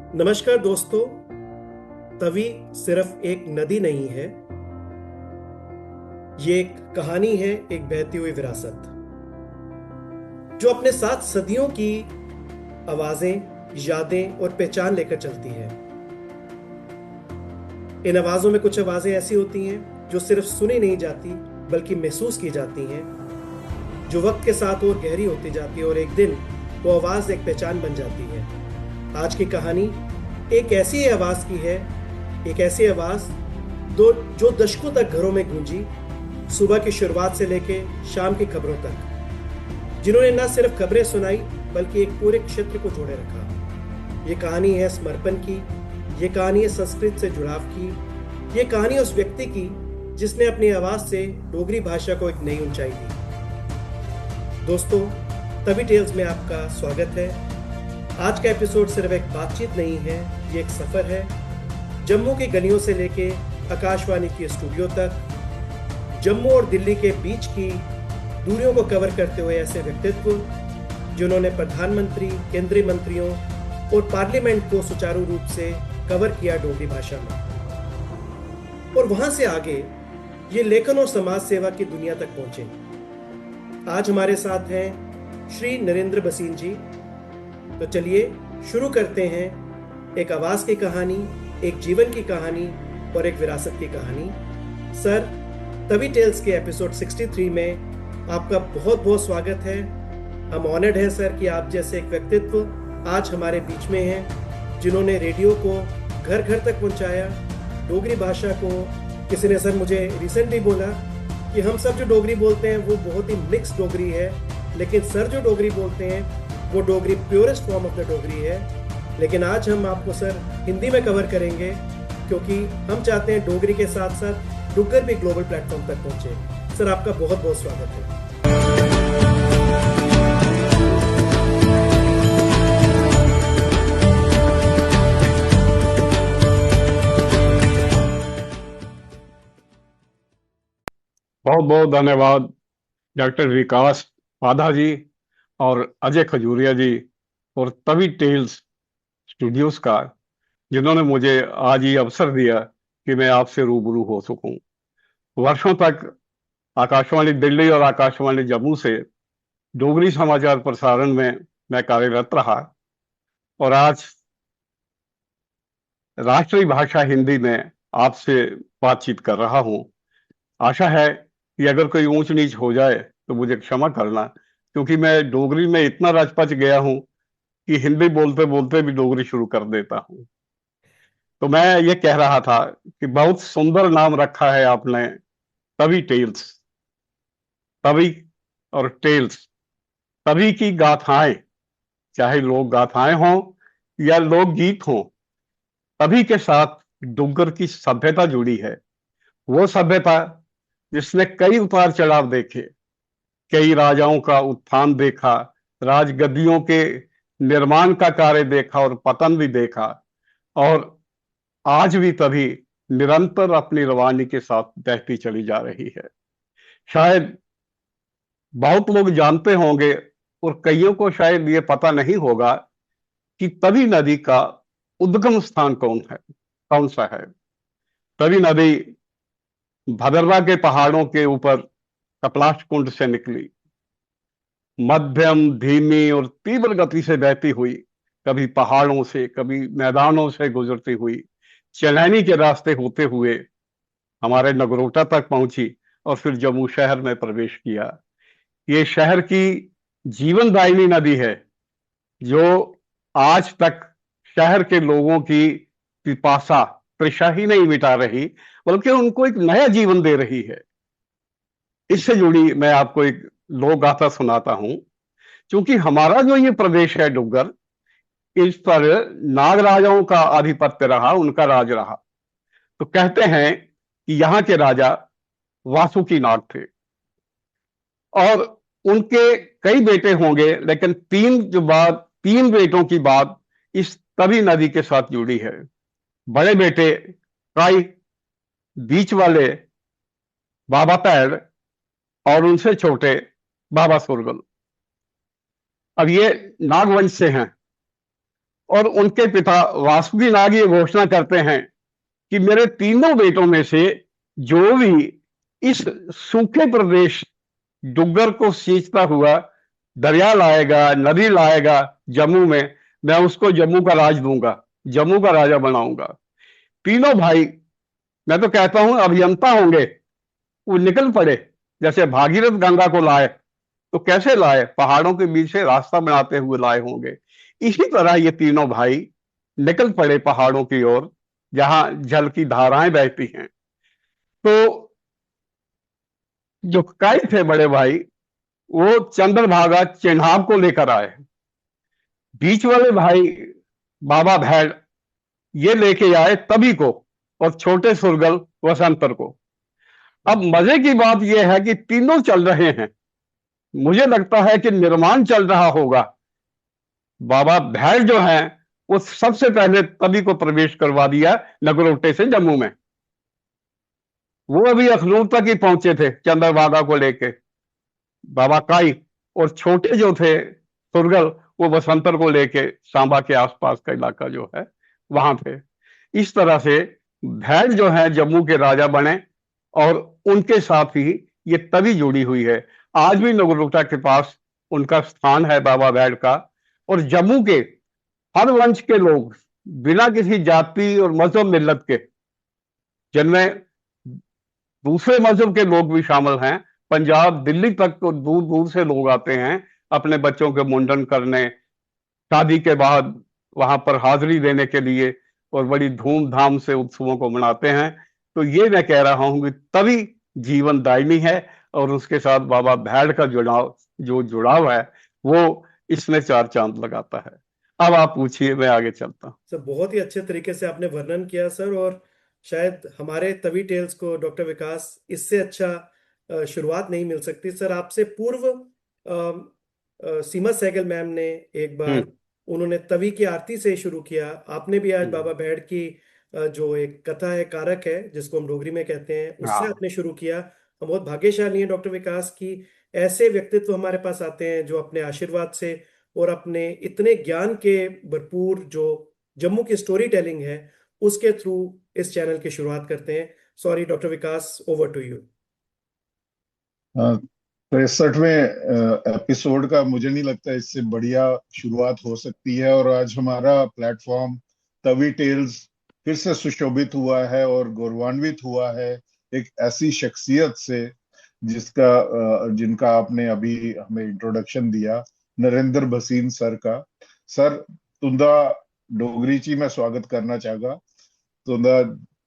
नमस्कार दोस्तों। तवी सिर्फ एक नदी नहीं है, ये एक कहानी है, एक बहती हुई विरासत जो अपने साथ सदियों की आवाजें, यादें और पहचान लेकर चलती है। इन आवाजों में कुछ आवाजें ऐसी होती हैं जो सिर्फ सुनी नहीं जाती बल्कि महसूस की जाती हैं, जो वक्त के साथ और गहरी होती जाती है और एक दिन वो आवाज एक पहचान बन जाती है। आज की कहानी एक ऐसी आवाज की है, एक ऐसी आवाज दो जो दशकों तक घरों में गूंजी, सुबह की शुरुआत से लेके शाम की खबरों तक, जिन्होंने न सिर्फ खबरें सुनाई बल्कि एक पूरे क्षेत्र को जोड़े रखा। ये कहानी है समर्पण की, ये कहानी है संस्कृत से जुड़ाव की, ये कहानी है उस व्यक्ति की जिसने अपनी आवाज से डोगरी भाषा को एक नई ऊंचाई दी। दोस्तों, तभी टेल्स में आपका स्वागत है। आज का एपिसोड सिर्फ एक बातचीत नहीं है, ये एक सफर है, जम्मू की गलियों से लेके आकाशवाणी के स्टूडियो तक, जम्मू और दिल्ली के बीच की दूरियों को कवर करते हुए ऐसे व्यक्तित्व जिन्होंने प्रधानमंत्री, केंद्रीय मंत्रियों और पार्लियामेंट को सुचारू रूप से कवर किया डोगरी भाषा में, और वहां से आगे ये लेखन और समाज सेवा की दुनिया तक पहुंचे। आज हमारे साथ हैं श्री नरेंद्र बसीन जी। तो चलिए शुरू करते हैं एक आवाज की कहानी, एक जीवन की कहानी और एक विरासत की कहानी। सर, तभी टेल्स के एपिसोड 63 में आपका बहुत बहुत स्वागत है। हम ऑनर्ड हैं सर कि आप जैसे एक व्यक्तित्व आज हमारे बीच में हैं, जिन्होंने रेडियो को घर घर तक पहुंचाया, डोगरी भाषा को। किसी ने सर मुझे रिसेंटली बोला कि हम सब जो डोगरी बोलते हैं वो बहुत ही मिक्स डोगरी है, लेकिन सर जो डोगरी बोलते हैं वो Dogri purest form of the Dogri है। लेकिन आज हम आपको सर हिंदी में कवर करेंगे, क्योंकि हम चाहते हैं डोगरी के साथ साथ डुग्गर भी ग्लोबल प्लेटफॉर्म तक पहुंचे। सर, आपका बहुत बहुत स्वागत है। बहुत बहुत धन्यवाद डॉक्टर विकास पाधा जी और अजय खजूरिया जी और तवी टेल्स स्टूडियोज का, जिन्होंने मुझे आज ये अवसर दिया कि मैं आपसे रूबरू हो सकूं। वर्षों तक आकाशवाणी दिल्ली और आकाशवाणी जम्मू से डोगरी समाचार प्रसारण में मैं कार्यरत रहा और आज राष्ट्रीय भाषा हिंदी में आपसे बातचीत कर रहा हूं। आशा है कि अगर कोई ऊंच नीच हो जाए तो मुझे क्षमा करना, क्योंकि मैं डोगरी में इतना रच गया हूं कि हिंदी बोलते बोलते भी डोगरी शुरू कर देता हूं। तो मैं ये कह रहा था कि बहुत सुंदर नाम रखा है आपने, तभी टेल्स। तभी और टेल्स, तभी की गाथाएं, चाहे लोक गाथाएं हों या लोकगीत हों, तभी के साथ डुग्गर की सभ्यता जुड़ी है। वो सभ्यता जिसने कई उतार चढ़ाव देखे, कई राजाओं का उत्थान देखा, राजगद्दियों के निर्माण का कार्य देखा और पतन भी देखा, और आज भी तभी निरंतर अपनी रवानी के साथ बहती चली जा रही है। शायद बहुत लोग जानते होंगे और कईयों को शायद ये पता नहीं होगा कि तवी नदी का उद्गम स्थान कौन है, कौन सा है। तवी नदी भदरवा के पहाड़ों के ऊपर कपलाश कुंड से निकली, मध्यम, धीमी और तीव्र गति से बहती हुई, कभी पहाड़ों से, कभी मैदानों से गुजरती हुई, चनैनी के रास्ते होते हुए हमारे नगरोटा तक पहुंची और फिर जम्मू शहर में प्रवेश किया। ये शहर की जीवनदायिनी नदी है, जो आज तक शहर के लोगों की पिपासा, तृषा ही नहीं मिटा रही, बल्कि उनको एक नया जीवन दे रही है। इससे जुड़ी मैं आपको एक लोक गाथा सुनाता हूं। क्योंकि हमारा जो ये प्रदेश है डुग्गर, इस पर नाग राजाओं का आधिपत्य रहा, उनका राज रहा। तो कहते हैं कि यहाँ के राजा वासुकी नाग थे और उनके कई बेटे होंगे, लेकिन तीन बेटों की बात इस तवी नदी के साथ जुड़ी है। बड़े बेटे काई, बीच वाले बाबा पैड़ और उनसे छोटे बाबा सुरगल। अब ये नागवंश से हैं और उनके पिता वासुकी नाग ये घोषणा करते हैं कि मेरे तीनों बेटों में से जो भी इस सूखे प्रदेश डुग्गर को सींचता हुआ दरिया लाएगा, नदी लाएगा जम्मू में, मैं उसको जम्मू का राज दूंगा, जम्मू का राजा बनाऊंगा। तीनों भाई, मैं तो कहता हूं अभियंता होंगे, वो निकल पड़े। जैसे भागीरथ गंगा को लाए तो कैसे लाए, पहाड़ों के बीच से रास्ता बनाते हुए लाए होंगे। इसी तरह ये तीनों भाई निकल पड़े पहाड़ों की ओर, जहां जल की धाराएं बहती हैं। तो जो कई थे बड़े भाई, वो चंद्रभागा चिन्हाब को लेकर आए। बीच वाले भाई बाबा भैड़ ये लेके आए तभी को, और छोटे सुरगल वसंतर को। अब मजे की बात यह है कि तीनों चल रहे हैं, मुझे लगता है कि निर्माण चल रहा होगा। बाबा भैड़ जो है वो सबसे पहले तभी को प्रवेश करवा दिया नगरोटे से जम्मू में। वो अभी अखनूर तक ही पहुंचे थे चंद्रभागा को लेके, बाबा काई। और छोटे जो थे सुरगल, वो बसंतर को लेके सांबा के आसपास का इलाका जो है वहां थे। इस तरह से भैल जो है जम्मू के राजा बने, और उनके साथ ही ये तभी जुड़ी हुई है। आज भी नगरोटा के पास उनका स्थान है बाबा भैल का। और जम्मू के हर वंश के लोग, बिना किसी जाति और मजहब मिल्लत के, जिनमें दूसरे मजहब के लोग भी शामिल हैं, पंजाब दिल्ली तक तो दूर दूर से लोग आते हैं अपने बच्चों के मुंडन करने, शादी के बाद वहां पर हाजिरी देने के लिए, और बड़ी धूमधाम से उत्सवों को मनाते हैं। तो ये मैं कह रहा हूं कि तभी जीवन दायनी है, और उसके साथ बाबा भैड़ का जुड़ाव है, वो इसमें चार चांद लगाता है। अब आप पूछिए, मैं आगे चलता हूं। सर बहुत ही अच्छे तरीके से आपने वर्णन किया सर। और शायद हमारे तवी टेल्स को डॉक्टर विकास इससे अच्छा शुरुआत नहीं मिल सकती। सर आपसे पूर्व सीमा सहगल मैम ने एक बार, हम्म। उन्होंने तवी की आरती से शुरू किया। आपने भी आज हम्म। बाबा भैड़ की जो एक कथा है, कारक है जिसको हम डोगरी में कहते हैं, उससे हाँ। आपने शुरू किया। हम बहुत भाग्यशाली हैं डॉक्टर विकास की ऐसे व्यक्तित्व हमारे पास आते हैं जो अपने आशीर्वाद से और अपने इतने ज्ञान के भरपूर जो जम्मू की स्टोरी टेलिंग है उसके थ्रू इस चैनल की शुरुआत करते हैं। Sorry doctor Vikas, over to you. 63वें एपिसोड का मुझे नहीं लगता इससे बढ़िया शुरुआत हो सकती है। और आज हमारा प्लेटफॉर्म तवी टेल्स फिर से सुशोभित हुआ है और गौरवान्वित हुआ है एक ऐसी शख्सियत से जिनका आपने अभी हमें इंट्रोडक्शन दिया, नरेंद्र भसीन सर का। सर तुंदा डोगरी ची मैं स्वागत करना चाहगा। तुंदा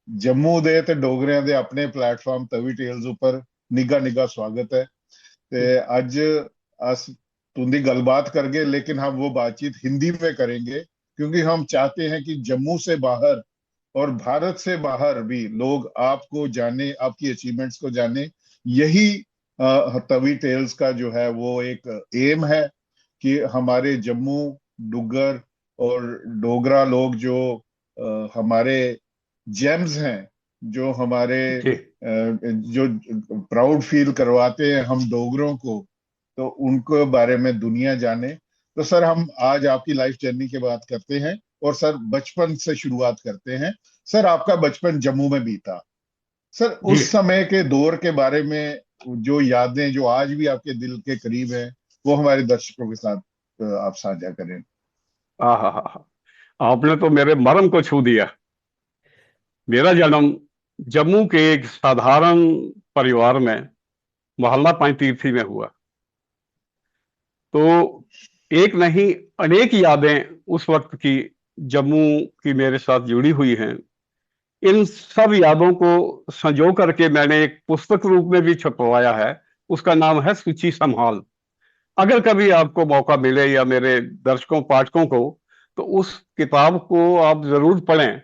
जम्मू दे ते डोगरियां दे अपने प्लेटफॉर्म तवी टेल्स ऊपर निगा निगा स्वागत है। ते आज अस तुंदी गलबात करगे, लेकिन हम वो बातचीत हिंदी में करेंगे क्योंकि हम चाहते हैं कि जम्मू से बाहर और भारत से बाहर भी लोग आपको जाने, आपकी अचीवमेंट्स को जाने। यही तवी टेल्स का जो है वो एक एम है कि हमारे जम्मू, डुग्गर और डोगरा लोग जो हमारे जेम्स हैं, जो हमारे जी। जो प्राउड फील करवाते हैं हम डोगरों को, तो उनको बारे में दुनिया जाने। तो सर हम आज आपकी लाइफ जर्नी की बात करते हैं और सर बचपन से शुरुआत करते हैं। सर आपका बचपन जम्मू में बीता, सर जी। उस समय के दौर के बारे में जो यादें जो आज भी आपके दिल के करीब है, वो हमारे दर्शकों के साथ आप साझा करें। हाँ हाँ हाँ, आपने तो मेरे मर्म को छू दिया। मेरा जन्म जम्मू के एक साधारण परिवार में, मोहल्ला पंजतीर्थी में हुआ। तो एक नहीं, अनेक यादें उस वक्त की जम्मू की मेरे साथ जुड़ी हुई हैं। इन सब यादों को संजो करके मैंने एक पुस्तक रूप में भी छपवाया है। उसका नाम है सूची संभाल। अगर कभी आपको मौका मिले या मेरे दर्शकों पाठकों को, तो उस किताब को आप जरूर पढ़ें।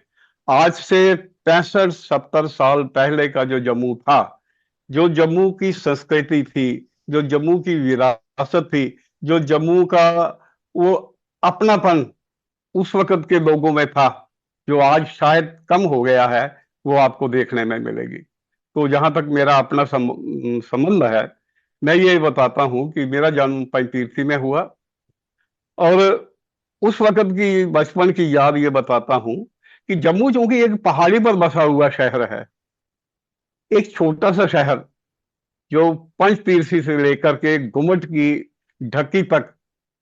आज से 65-70 साल पहले का जो जम्मू था, जो जम्मू की संस्कृति थी, जो जम्मू की विरासत थी, जो जम्मू का वो अपनापन उस वक्त के लोगों में था, जो आज शायद कम हो गया है, वो आपको देखने में मिलेगी। तो जहां तक मेरा अपना संबंध है, मैं ये बताता हूं कि मेरा जन्म पंजतीर्थी में हुआ। और उस वक्त की बचपन की याद ये बताता हूं कि जम्मू चूंकि एक पहाड़ी पर बसा हुआ शहर है, एक छोटा सा शहर जो पंचतीर्थी से लेकर के गुम्मट की ढक्की तक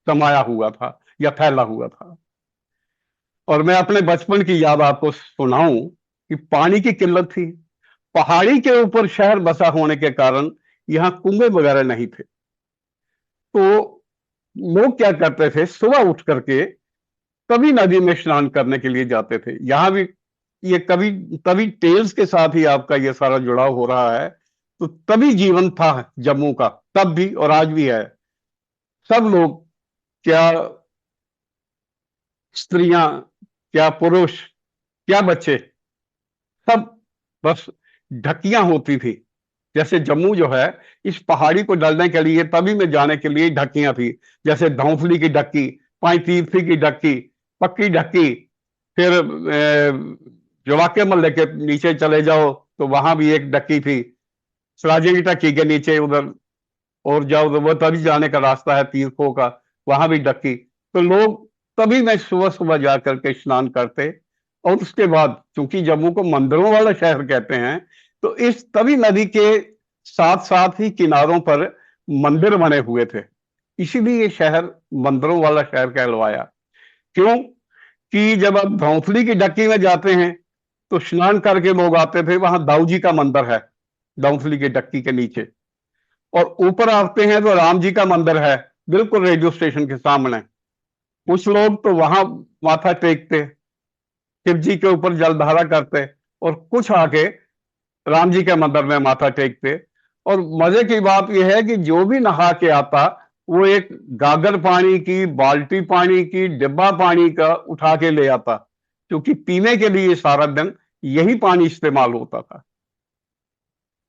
समाया हुआ था या फैला हुआ था। और मैं अपने बचपन की याद आपको सुनाऊं कि पानी की किल्लत थी। पहाड़ी के ऊपर शहर बसा होने के कारण यहाँ कुएं वगैरह नहीं थे। तो लोग क्या करते थे, सुबह उठ करके कभी नदी में स्नान करने के लिए जाते थे। यहां भी ये कभी तभी टेल्स के साथ ही आपका ये सारा जुड़ाव हो रहा है। तो तभी जीवन था जम्मू का, तब भी और आज भी है। सब लोग, क्या स्त्रियां, क्या पुरुष, क्या बच्चे, सब बस ढक्कियां होती थी। जैसे जम्मू जो है, इस पहाड़ी को डलने के लिए, तभी में जाने के लिए ढक्कियां थी। जैसे धौंसली की ढक्की, पांचतीर्थी की ढक्की, पक्की ढक्की, फिर जवाके मल्ले के नीचे चले जाओ तो वहां भी एक ढक्की थी। सराजे की ढक्की के नीचे उधर और जाओ तो वो तभी जाने का रास्ता है तीर्थों का, वहां भी ढक्की। तो लोग तभी में सुबह सुबह जा करके स्नान करते। और उसके बाद चूंकि जम्मू को मंदिरों वाला शहर कहते हैं, तो इस तवी नदी के साथ साथ ही किनारों पर मंदिर बने हुए थे, इसीलिए ये शहर मंदिरों वाला शहर कहलवाया। क्यों कि जब आप धौंसली की डक्की में जाते हैं तो स्नान करके लोग आते थे, वहां दाऊ जी का मंदिर है धौंसली की डक्की के नीचे। और ऊपर आते हैं तो राम जी का मंदिर है बिल्कुल रेडियो स्टेशन के सामने। कुछ लोग तो वहां माथा टेकते, शिव जी के ऊपर जलधारा करते, और कुछ आके राम जी के मंदिर में माथा टेकते। और मजे की बात यह है कि जो भी नहा के आता, वो एक गागर पानी की, बाल्टी पानी की, डिब्बा पानी का उठा के ले आता, क्योंकि पीने के लिए सारा दिन यही पानी इस्तेमाल होता था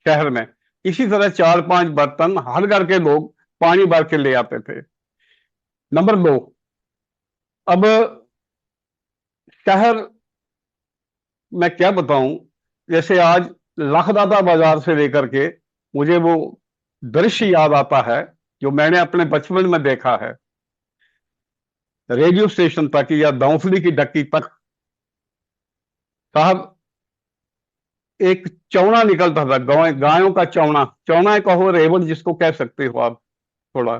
शहर में। इसी तरह 4-5 बर्तन हर घर के लोग पानी भर के ले आते थे। नंबर 2, अब शहर मैं क्या बताऊं, जैसे आज लाखदाता बाजार से लेकर के मुझे वो दृश्य याद आता है जो मैंने अपने बचपन में देखा है। रेडियो स्टेशन तक या धौंसली की डक्की तक साहब एक चौना निकलता था, गायों का चौना। चौना कहो, रेवड़ जिसको कह सकते हो आप, थोड़ा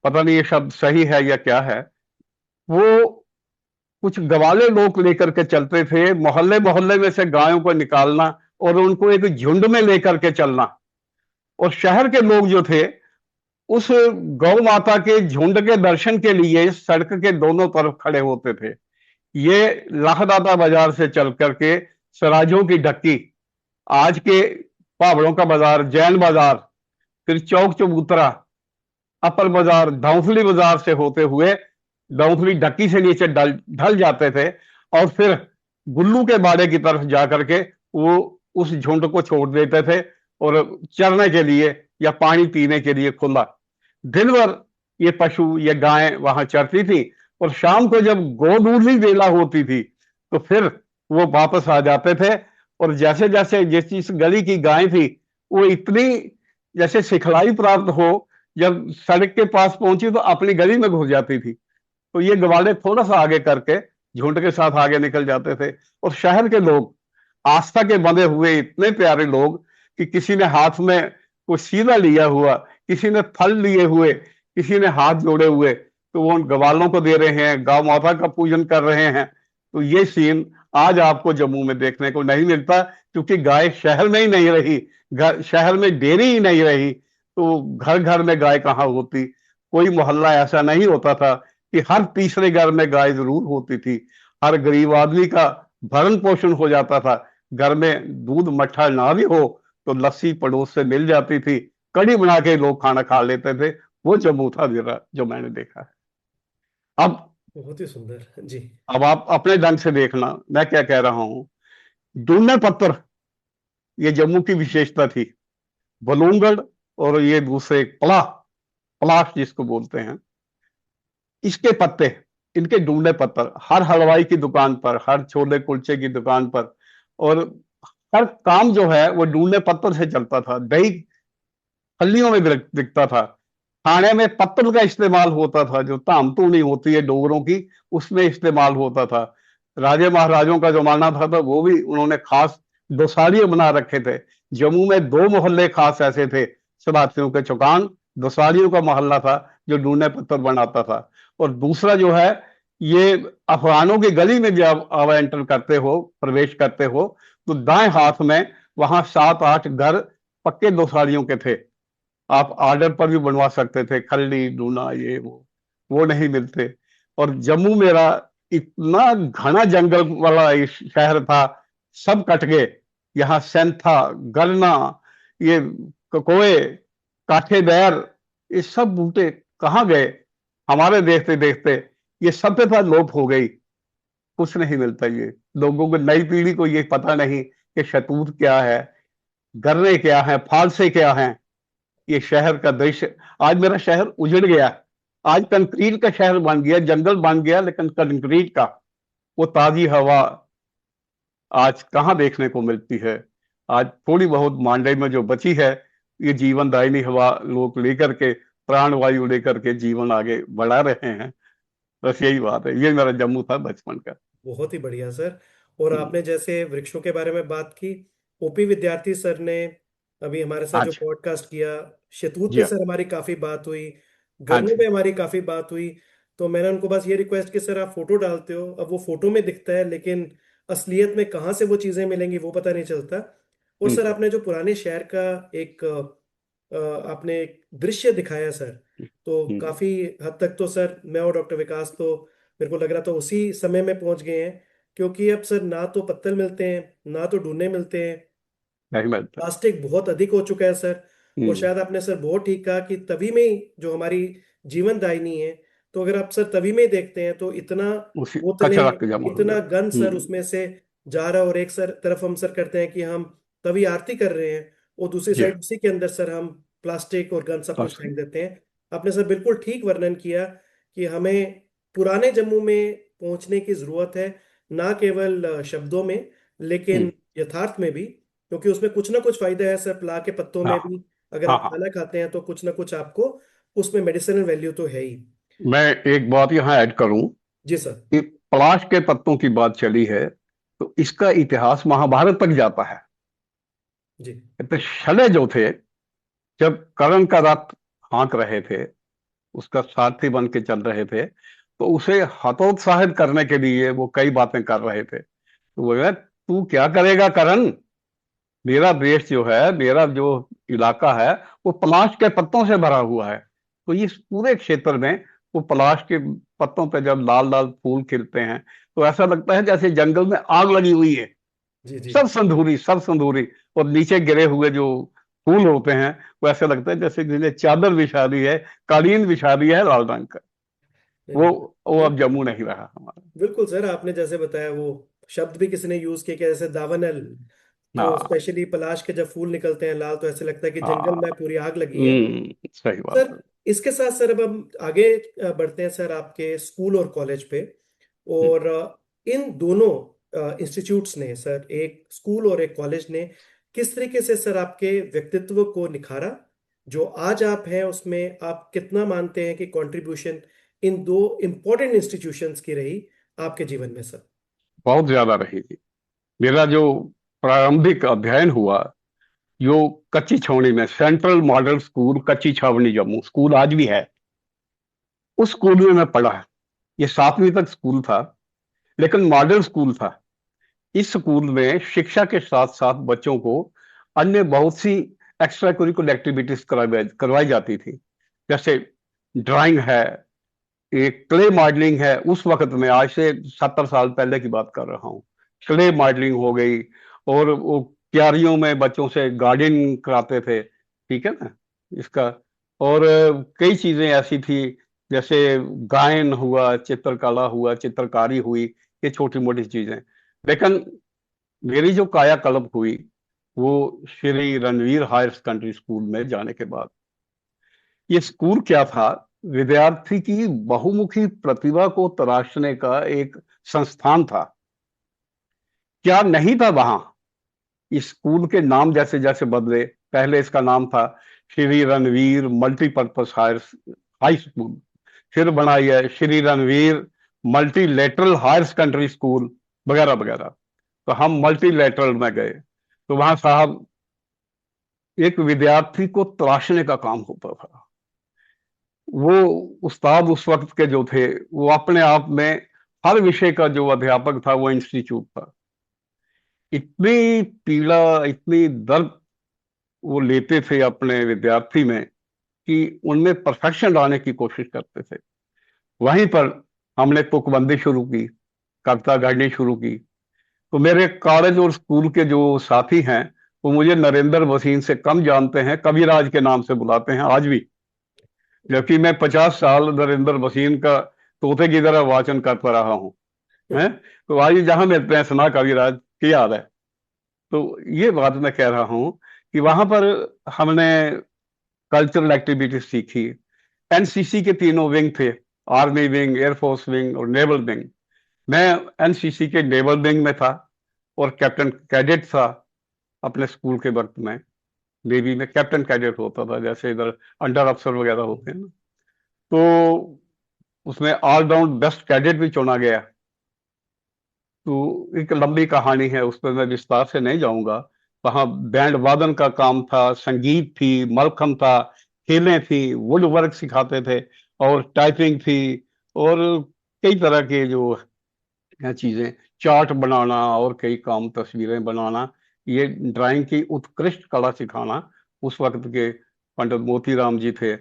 पता नहीं ये शब्द सही है या क्या है। वो कुछ गवाले लोग लेकर के चलते थे, मोहल्ले मोहल्ले में से गायों को निकालना और उनको एक झुंड में लेकर के चलना। और शहर के लोग जो थे, उस गौ माता के झुंड के दर्शन के लिए सड़क के दोनों तरफ खड़े होते थे। ये लाखदाता बाजार से चल करके सराजों की ढक्की, आज के पावड़ों का बाजार, जैन बाजार, फिर चौक चबूतरा, अपर बाजार, धौंसली बाजार से होते हुए धौंसली ढक्की से नीचे ढल जाते थे। और फिर गुल्लू के बाड़े की तरफ जाकर के वो उस झुंड को छोड़ देते थे और चरने के लिए या पानी पीने के लिए खुला। दिन भर ये पशु, ये गायें वहां चरती थी, और शाम को जब गोधूली वेला होती थी तो फिर वो वापस आ जाते थे। और जैसे जैसे जिस गली की गाय थी, वो इतनी जैसे सिखलाई प्राप्त हो, जब सड़क के पास पहुंची तो अपनी गली में घुस जाती थी। तो ये ग्वाले थोड़ा सा आगे करके झुंड के साथ आगे निकल जाते थे। और शहर के लोग, आस्था के बंधे हुए इतने प्यारे लोग कि किसी ने हाथ में कुछ सीधा लिया हुआ, किसी ने फल लिए हुए, किसी ने हाथ जोड़े हुए, तो वो उन ग्वालों को दे रहे हैं, गौ माता का पूजन कर रहे हैं। तो ये सीन आज आपको जम्मू में देखने को नहीं मिलता, क्योंकि गाय शहर में ही नहीं रही, शहर में डेयरी ही नहीं रही। तो घर घर में गाय कहाँ होती। कोई मोहल्ला ऐसा नहीं होता था कि हर तीसरे घर में गाय जरूर होती थी। हर गरीब आदमी का भरण पोषण हो जाता था। घर में दूध मट्ठा ना भी हो तो लस्सी पड़ोस से मिल जाती थी, कड़ी बना के लोग खाना खा लेते थे। वो जम्मू था मेरा जो मैंने देखा है। अब बहुत ही सुंदर जी। अब आप अपने ढंग से देखना मैं क्या कह रहा हूं। डूने पत्थर ये जम्मू की विशेषता थी। बलूंगढ़ और ये दूसरे पलाश जिसको बोलते हैं, इसके पत्ते, इनके डूने पत्थर हर हलवाई की दुकान पर, हर छोले कुलचे की दुकान पर, और हर काम जो है वो डूने पत्थर से चलता था। दही खल्लियों में दिखता था, खाने में पत्तल का इस्तेमाल होता था, जो ताम तूनी होती है डोगरों की, उसमें इस्तेमाल होता था। राजे महाराजों का जमाना था तो वो भी उन्होंने खास दोसारिये बना रखे थे। जम्मू में दो मोहल्ले खास ऐसे थे, सलातियों के चौकान, दोसारियों का मोहल्ला था जो डूने पत्थर बनाता था। और दूसरा जो है, ये अफगानों की गली में जब आप एंटर करते हो, प्रवेश करते हो, तो दाएं हाथ में वहां 7-8 घर पक्के दोसारियों के थे। आप ऑर्डर पर भी बनवा सकते थे, खल्ली डूना ये वो नहीं मिलते। और जम्मू मेरा इतना घना जंगल वाला शहर था, सब कट गए। यहाँ सेंथा, गन्ना, ये ककोए, काठे बैर, ये सब बूटे कहाँ गए? हमारे देखते देखते ये सभ्यता लोप हो गई, कुछ नहीं मिलता। ये लोगों को, नई पीढ़ी को ये पता नहीं कि शतूत क्या है, गन्ने क्या है, फालसे क्या है। ये शहर का दृश्य, आज मेरा शहर उजड़ गया। आज कंक्रीट का शहर बन गया, जंगल बन गया, लेकिन कंक्रीट का वो ताजी हवा आज कहाँ देखने को मिलती है। आज थोड़ी बहुत मांडे में जो बची है, ये जीवन दायिनी हवा लोग लेकर के, प्राण वायु लेकर के जीवन आगे बढ़ा रहे हैं। बस यही बात है। ये मेरा जम्मू था बचपन का। बहुत ही बढ़िया सर। और आपने जैसे वृक्षों के बारे में बात की, ओपी विद्यार्थी सर ने अभी हमारे साथ जो आज पॉडकास्ट किया, शतूत जी पे हाँ। सर हमारी काफी बात हुई, गन्ने आज पे हमारी काफी बात हुई। तो मैंने उनको बस ये रिक्वेस्ट की, सर आप फोटो डालते हो, अब वो फोटो में दिखता है लेकिन असलियत में कहाँ से वो चीजें मिलेंगी वो पता नहीं चलता। और सर आपने जो पुराने शहर का एक आपने एक दृश्य दिखाया सर, तो हम्म, काफी हद तक तो सर मैं और डॉक्टर विकास तो मेरे को लग रहा था उसी समय में पहुंच गए हैं। क्योंकि अब सर ना तो पत्तल मिलते हैं ना तो ढूंढने मिलते हैं, नहीं मिलता। प्लास्टिक बहुत अधिक हो चुका है सर। और हम्म, शायद आपने सर बहुत ठीक कहा कि तभी में ही जो हमारी जीवन दायिनी है, तो अगर आप सर तभी में ही देखते हैं तो इतना उसी बोतलें, कचरा के जमा हो इतना गया। गंद सर उसमें से जा रहा है। और एक सर तरफ हम सर करते हैं कि हम तभी आरती कर रहे हैं, और दूसरी जी साइड उसी के अंदर सर हम प्लास्टिक और गंद सब कुछ प्लास्टिक। फेंक देते हैं। आपने सर बिल्कुल ठीक वर्णन किया कि हमें पुराने जम्मू में पहुंचने की जरूरत है, ना केवल शब्दों में लेकिन यथार्थ में भी। क्योंकि उसमें कुछ ना कुछ फायदा है सर, प्ला के पत्तों में हाँ भी अगर हाँ आप हाँ। खाना खाते हैं तो कुछ ना कुछ आपको उसमें मेडिसिनल वैल्यू तो है ही। मैं एक बात यहाँ ऐड करूं जी सर। कि पलाश के पत्तों की बात चली है, तो इसका इतिहास महाभारत तक जाता है। जी तो शल्य जो थे, जब कर्ण का रथ हाँक रहे थे, उसका सारथी बन के चल रहे थे, तो उसे हतोत्साहित करने के लिए वो कई बातें कर रहे थे। तो वो बोले, तू क्या करेगा करण? मेरा देश जो है, मेरा जो इलाका है, वो पलाश के पत्तों से भरा हुआ है। तो इस पूरे क्षेत्र में वो पलाश के पत्तों पे जब लाल लाल फूल खिलते हैं, तो ऐसा लगता है जैसे जंगल में आग लगी हुई है। जी जी। सब संधूरी, सब संधूरी। और नीचे गिरे हुए जो फूल होते हैं, वो ऐसे लगता है जैसे किसी ने चादर बिछा दी है, कालीन बिछा दी है लाल रंग का। नहीं वो नहीं, वो अब बिल्कुल जम्मू नहीं रहा हमारा। बिल्कुल सर, आपने जैसे बताया वो शब्द भी किसी ने यूज किया कि जैसे दावानल, तो हाँ स्पेशली पलाश के जब फूल निकलते हैं लाल तो ऐसे लगता है कि जंगल में हाँ। पूरी आग लगी है। सही बात सर है। इसके साथ सर अब हम आगे बढ़ते हैं सर आपके स्कूल और कॉलेज पे। हम्म, और इन दोनों इंस्टीट्यूट्स ने सर, एक स्कूल और एक कॉलेज ने, किस तरीके से सर आपके व्यक्तित्व को निखारा? जो आज आप हैं उसमें आप कितना मानते हैं कि कंट्रीब्यूशन इन दो इंपॉर्टेंट इंस्टीट्यूशंस की रही आपके जीवन में सर? बहुत ज्यादा रही थी। मेरा जो प्रारंभिक अध्ययन हुआ, जो कच्ची छावनी में, सेंट्रल मॉडल स्कूल कच्ची छावनी जम्मू, स्कूल आज भी है, उस स्कूल में मैं पढ़ा। ये 7वीं तक स्कूल था, लेकिन मॉडल स्कूल था। इस स्कूल में शिक्षा के साथ साथ बच्चों को अन्य बहुत सी एक्स्ट्रा करिकुलर एक्टिविटीज करवाई जाती थी। जैसे ड्राइंग है, एक क्ले मॉडलिंग है। उस वक्त में, आज से 70 साल पहले की बात कर रहा हूँ, क्ले मॉडलिंग हो गई। और वो क्यारियों में बच्चों से गार्डनिंग कराते थे, ठीक है ना, इसका। और कई चीजें ऐसी थी, जैसे गायन हुआ, चित्रकला हुआ, चित्रकारी हुई, ये छोटी मोटी चीजें। लेकिन मेरी जो कायाकल्प हुई, वो Shri Ranveer higher secondary school में जाने के बाद। ये स्कूल क्या था? विद्यार्थी की बहुमुखी प्रतिभा को तराशने का एक संस्थान था। क्या नहीं था वहां? इस स्कूल के नाम जैसे जैसे बदले, पहले इसका नाम था Shri Ranveer multipurpose high school, फिर बनाई है Shri Ranveer multilateral higher secondary school वगैरह वगैरह। तो हम मल्टीलेटरल में गए, तो वहां साहब एक विद्यार्थी को तराशने का काम होता था। वो उस्ताद उस वक्त के जो थे वो अपने आप में हर विषय का जो अध्यापक था वो इंस्टीट्यूट था। इतनी पीड़ा, इतनी दर्द वो लेते थे अपने विद्यार्थी में कि उनमें परफेक्शन लाने की कोशिश करते थे। वहीं पर हमने तुकबंदी शुरू की, कविता गढ़नी शुरू की। तो मेरे कॉलेज और स्कूल के जो साथी हैं वो मुझे नरेंद्र भसीन से कम जानते हैं, कविराज के नाम से बुलाते हैं आज भी, जबकि मैं 50 साल नरेंद्र भसीन का तोते की तरह वाचन करता रहा हूँ। हैं तो आज जहां मिलते हैं सुना कविराज की याद है। तो ये बात मैं कह रहा हूँ कि वहां पर हमने कल्चरल एक्टिविटी सीखी। एनसीसी के तीनों विंग थे, आर्मी विंग, एयरफोर्स विंग और नेवल विंग। मैं एनसीसी के नेवल विंग में था और कैप्टन कैडेट था अपने स्कूल के वक्त में। नेवी में कैप्टन कैडेट होता था, जैसे इधर अंडर अफसर वगैरह होते हैं ना। तो उसमें ऑलराउंड बेस्ट कैडेट भी चुना गया। तो एक लंबी कहानी है, उस पर मैं विस्तार से नहीं जाऊंगा। वहां बैंड वादन का काम था, संगीत थी, मलखम था, खेलें थी, वुड वर्क सिखाते थे और टाइपिंग थी और कई तरह के जो चीजें, चार्ट बनाना और कई काम, तस्वीरें बनाना, ये ड्राइंग की उत्कृष्ट कला सिखाना। उस वक्त के पंडित मोतीराम जी थे,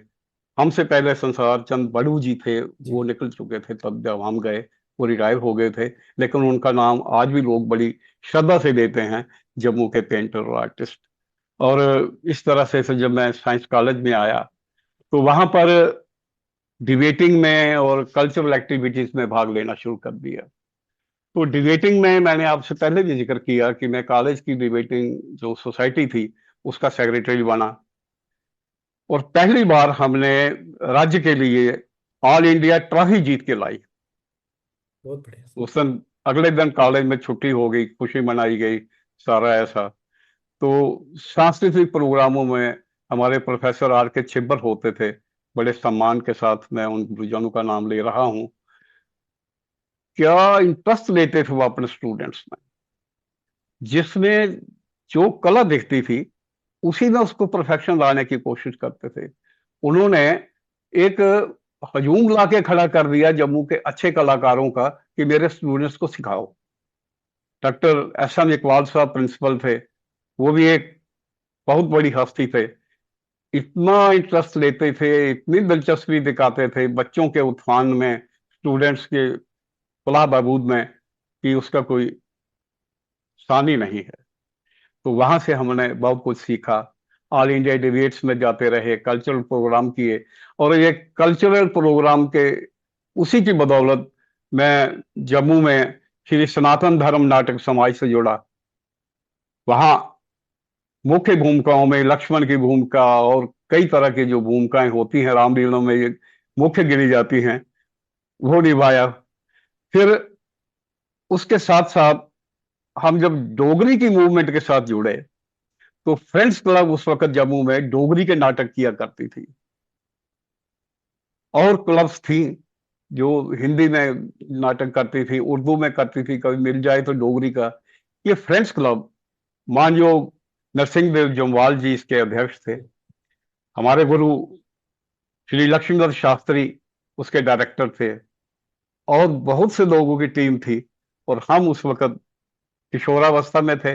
हमसे पहले संसार चंद बड़ू जी थे, वो निकल चुके थे तब जब हम गए, वो रिटायर हो गए थे, लेकिन उनका नाम आज भी लोग बड़ी श्रद्धा से लेते हैं, जम्मू के पेंटर और आर्टिस्ट। और इस तरह से जब मैं साइंस कॉलेज में आया तो वहां पर डिबेटिंग में और कल्चरल एक्टिविटीज में भाग लेना शुरू कर दिया। तो डिबेटिंग में मैंने आपसे पहले भी जिक्र किया कि मैं कॉलेज की डिबेटिंग जो सोसाइटी थी उसका सेक्रेटरी बना, और पहली बार हमने राज्य के लिए ऑल इंडिया ट्रॉफी जीत के लाई। बहुत बढ़िया। उस दिन अगले दिन कॉलेज में छुट्टी हो गई, खुशी मनाई गई, सारा ऐसा। तो सांस्कृतिक प्रोग्रामों में हमारे प्रोफेसर आर के छिब्बर होते थे, बड़े सम्मान के साथ मैं उन गुरुजनों का नाम ले रहा हूं। क्या इंटरेस्ट लेते थे वो अपने स्टूडेंट्स में, जिसमें जो कला दिखती थी उसी में उसको परफेक्शन लाने की कोशिश करते थे। उन्होंने एक हजूम ला के खड़ा कर दिया जम्मू के अच्छे कलाकारों का कि मेरे स्टूडेंट्स को सिखाओ। Doctor SM. इकबाल साहब प्रिंसिपल थे, वो भी एक बहुत बड़ी हस्ती थे। इतना इंटरेस्ट लेते थे, इतनी दिलचस्पी दिखाते थे बच्चों के उत्थान में, स्टूडेंट्स के फलाह बहबूद में, कि उसका कोई सानी नहीं है। तो वहां से हमने बहुत कुछ सीखा। ऑल इंडिया डिबेट्स में जाते रहे, कल्चरल प्रोग्राम किए, और ये कल्चरल प्रोग्राम के उसी की बदौलत मैं जम्मू में श्री सनातन धर्म नाटक समाज से जुड़ा। वहां मुख्य भूमिकाओं में लक्ष्मण की भूमिका और कई तरह की जो भूमिकाएं होती हैं रामलीला में, ये मुख्य गिनी जाती हैं, वो निभाया। फिर उसके साथ साथ हम जब डोगरी की मूवमेंट के साथ जुड़े तो फ्रेंड्स क्लब उस वक्त जम्मू में डोगरी के नाटक किया करती थी, और क्लब्स थी जो हिंदी में नाटक करती थी, उर्दू में करती थी, कभी मिल जाए तो डोगरी का। ये फ्रेंड्स क्लब मानयोग नरसिंह देव जम्वाल जी इसके अध्यक्ष थे। हमारे गुरु श्री लक्ष्मीनाथ शास्त्री उसके डायरेक्टर थे, और बहुत से लोगों की टीम थी। और हम उस वक्त किशोरावस्था में थे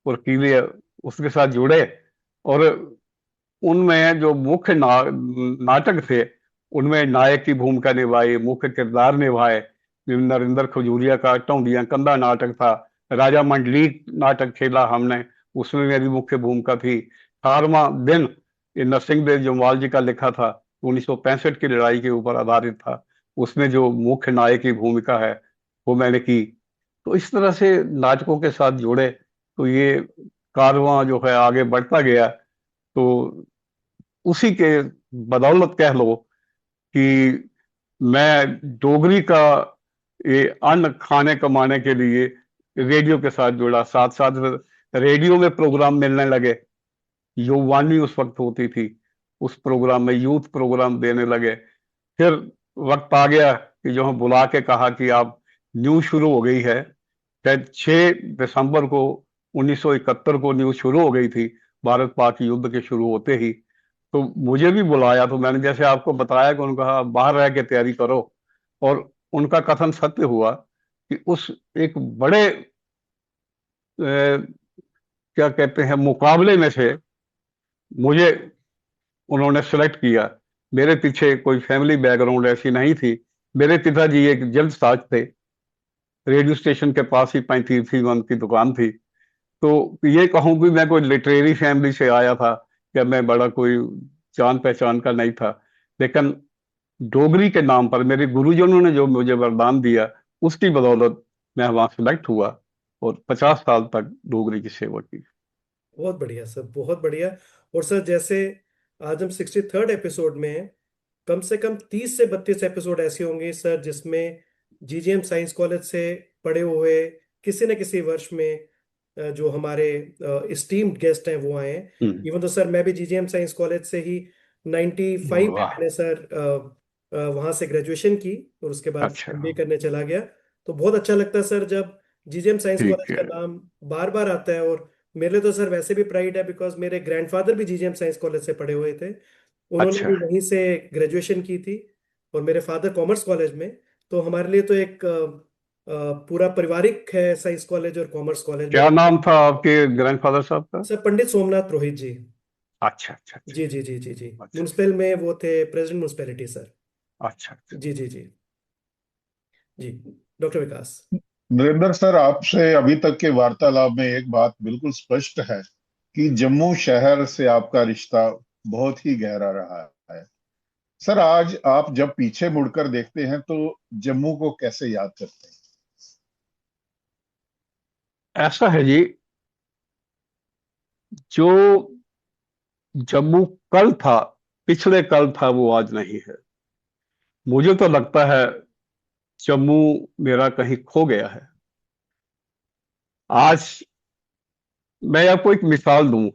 और किले उसके साथ जुड़े, और उनमें जो मुख्य नाटक थे उनमें नायक की भूमिका निभाई, मुख्य किरदार निभाए। नरेंद्र खजूरिया का टौंडिया कंधा नाटक था, राजा मंडलीक नाटक खेला हमने, उसमें मेरी मुख्य भूमिका थी। 18वां दिन ये नरसिंह देव जम्वाल जी का लिखा था, 1965 की लड़ाई के ऊपर आधारित था, उसमें जो मुख्य नायक की भूमिका है वो मैंने की। तो इस तरह से नाटकों के साथ जुड़े, तो ये कारवां जो है आगे बढ़ता गया। तो उसी के बदौलत कह लो कि मैं डोगरी का ये अन्न खाने कमाने के लिए रेडियो के साथ जुड़ा, साथ साथ रेडियो में प्रोग्राम मिलने लगे। युवानी उस वक्त होती थी, उस प्रोग्राम में यूथ प्रोग्राम देने लगे। फिर वक्त आ गया कि जो हम बुला के कहा कि आप न्यूज शुरू हो गई है। शायद 6 दिसंबर को 1971 को न्यूज शुरू हो गई थी, भारत पाक युद्ध के शुरू होते ही। तो मुझे भी बुलाया, तो मैंने जैसे आपको बताया कि उन्होंने कहा बाहर रह के तैयारी करो। और उनका कथन सत्य हुआ कि उस एक बड़े क्या कहते हैं मुकाबले में से मुझे उन्होंने सेलेक्ट किया। मेरे पीछे कोई फैमिली बैकग्राउंड ऐसी नहीं थी। मेरे पिताजी एक जल्दसाज थे, रेडियो स्टेशन के पास ही 35 की दुकान थी। तो ये कहूँ कि मैं कोई लिटरेरी फैमिली से आया था, या मैं बड़ा कोई जान पहचान का नहीं था, लेकिन डोगरी के नाम पर मेरे गुरुजनों ने जो मुझे वरदान दिया, उसकी बदौलत मैं वहां सेलेक्ट हुआ और 50 साल तक डोगरी की सेवा की। बहुत बढ़िया सर, बहुत बढ़िया। और सर जैसे आज हम 63rd एपिसोड में हैं, कम से कम 30 से 32 एपिसोड ऐसे होंगे सर जिसमें जीजीएम साइंस कॉलेज से पढ़े हुए किसी न किसी वर्ष में जो हमारे इस्टीम्ड गेस्ट हैं वो आए हैं। हम्म। इवन तो सर मैं भी जीजीएम साइंस कॉलेज से ही 95 में वाह। मैंने सर वहाँ से ग्रेजुएशन की और उसके बाद अच्छा। एमबीए करने चला गया। तो बहुत अच्छा लगता है सर जब जीजीएम साइंस ठीक कॉलेज है। का नाम बार बार आता है। और मेरे लिए तो सर वैसे भी प्राइड है, बिकॉज मेरे ग्रैंडफादर भी जीजीएम साइंस कॉलेज से पढ़े हुए थे, उन्होंने अच्छा। भी वहीं से ग्रेजुएशन की थी। और मेरे फादर कॉमर्स कॉलेज में। तो हमारे लिए तो एक पूरा पारिवारिक है साइंस कॉलेज और कॉमर्स कॉलेज क्या मेरे। नाम था आपके ग्रैंडफादर साहब का? सर पंडित सोमनाथ रोहित जी। अच्छा अच्छा अच्छा। जी जी जी जी जी। अच्छा म्यूनिसिपल में वो थे प्रेसिडेंट म्यूनिसिपैलिटी सर। अच्छा अच्छा। जी जी जी जी। डॉक्टर विकास। नरेंद्र सर, आपसे अभी तक के वार्तालाप में एक बात बिल्कुल स्पष्ट है कि जम्मू शहर से आपका रिश्ता बहुत ही गहरा रहा है। सर, आज आप जब पीछे मुड़कर देखते हैं तो जम्मू को कैसे याद करते हैं? ऐसा है जी, जो जम्मू कल था, पिछले कल था, वो आज नहीं है। मुझे तो लगता है जम्मू मेरा कहीं खो गया है। आज मैं आपको एक मिसाल दूं।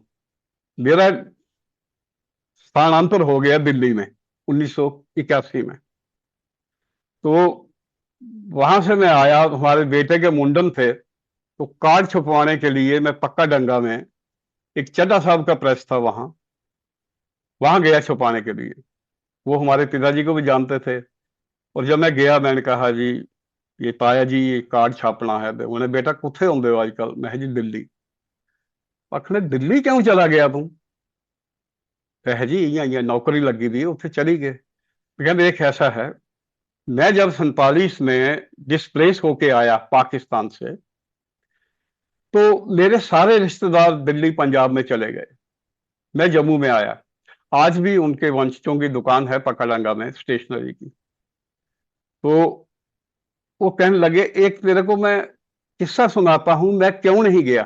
मेरा स्थानांतर हो गया दिल्ली में 1981 में। तो वहां से मैं आया, हमारे बेटे के मुंडन थे, तो कार्ड छपवाने के लिए मैं पक्का डंगा में, एक चड्ढा साहब का प्रेस था वहां, वहां गया छुपाने के लिए। वो हमारे पिताजी को भी जानते थे। और जब मैं गया, मैंने कहा जी, ये ताया जी ये कार्ड छापना है। तो उन्हें, बेटा कुत्थे होंगे हो आजकल? मैं जी दिल्ली। आखने दिल्ली क्यों चला गया तू? कह जी इं नौकरी लगी थी, उत्थे चली गए। तो कहते एक ऐसा है, मैं जब 47 में डिस्प्लेस होके आया पाकिस्तान से, तो मेरे सारे रिश्तेदार दिल्ली पंजाब में चले गए, मैं जम्मू में आया। आज भी उनके वंशजों की दुकान है पकड़ंगा में स्टेशनरी की। तो वो कहने लगे एक तेरे को मैं किस्सा सुनाता हूं, मैं क्यों नहीं गया।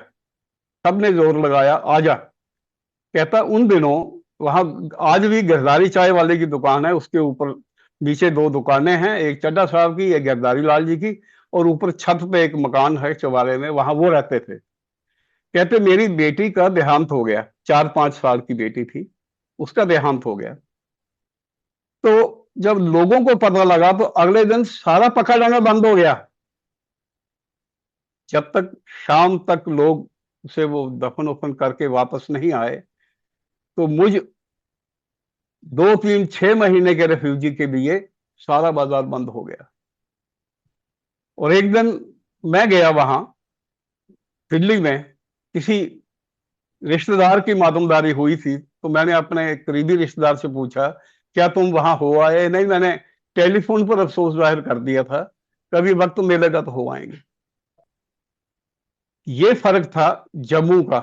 सबने जोर लगाया आजा। कहता उन दिनों वहां आज भी गिरधारी चाय वाले की दुकान है, उसके ऊपर नीचे 2 दुकानें हैं, एक चड्ढा साहब की, एक गिरधारी लाल जी की, और ऊपर छत पे एक मकान है चौबारे में, वहां वो रहते थे। कहते मेरी बेटी का देहांत हो गया, 4-5 साल की बेटी थी, उसका देहांत हो गया। तो जब लोगों को पता लगा तो अगले दिन सारा पकड़ डांगा बंद हो गया। जब तक शाम तक लोग उसे वो दफन उफन करके वापस नहीं आए, तो मुझ 2-3-6 महीने के रेफ्यूजी के लिए सारा बाजार बंद हो गया। और एक दिन मैं गया वहां दिल्ली में, किसी रिश्तेदार की मातमदारी हुई थी, तो मैंने अपने करीबी रिश्तेदार से पूछा क्या तुम वहां हो आए? नहीं, मैंने टेलीफोन पर अफसोस जाहिर कर दिया था, कभी वक्त मिलेगा तो हो आएंगे। ये फर्क था जम्मू का,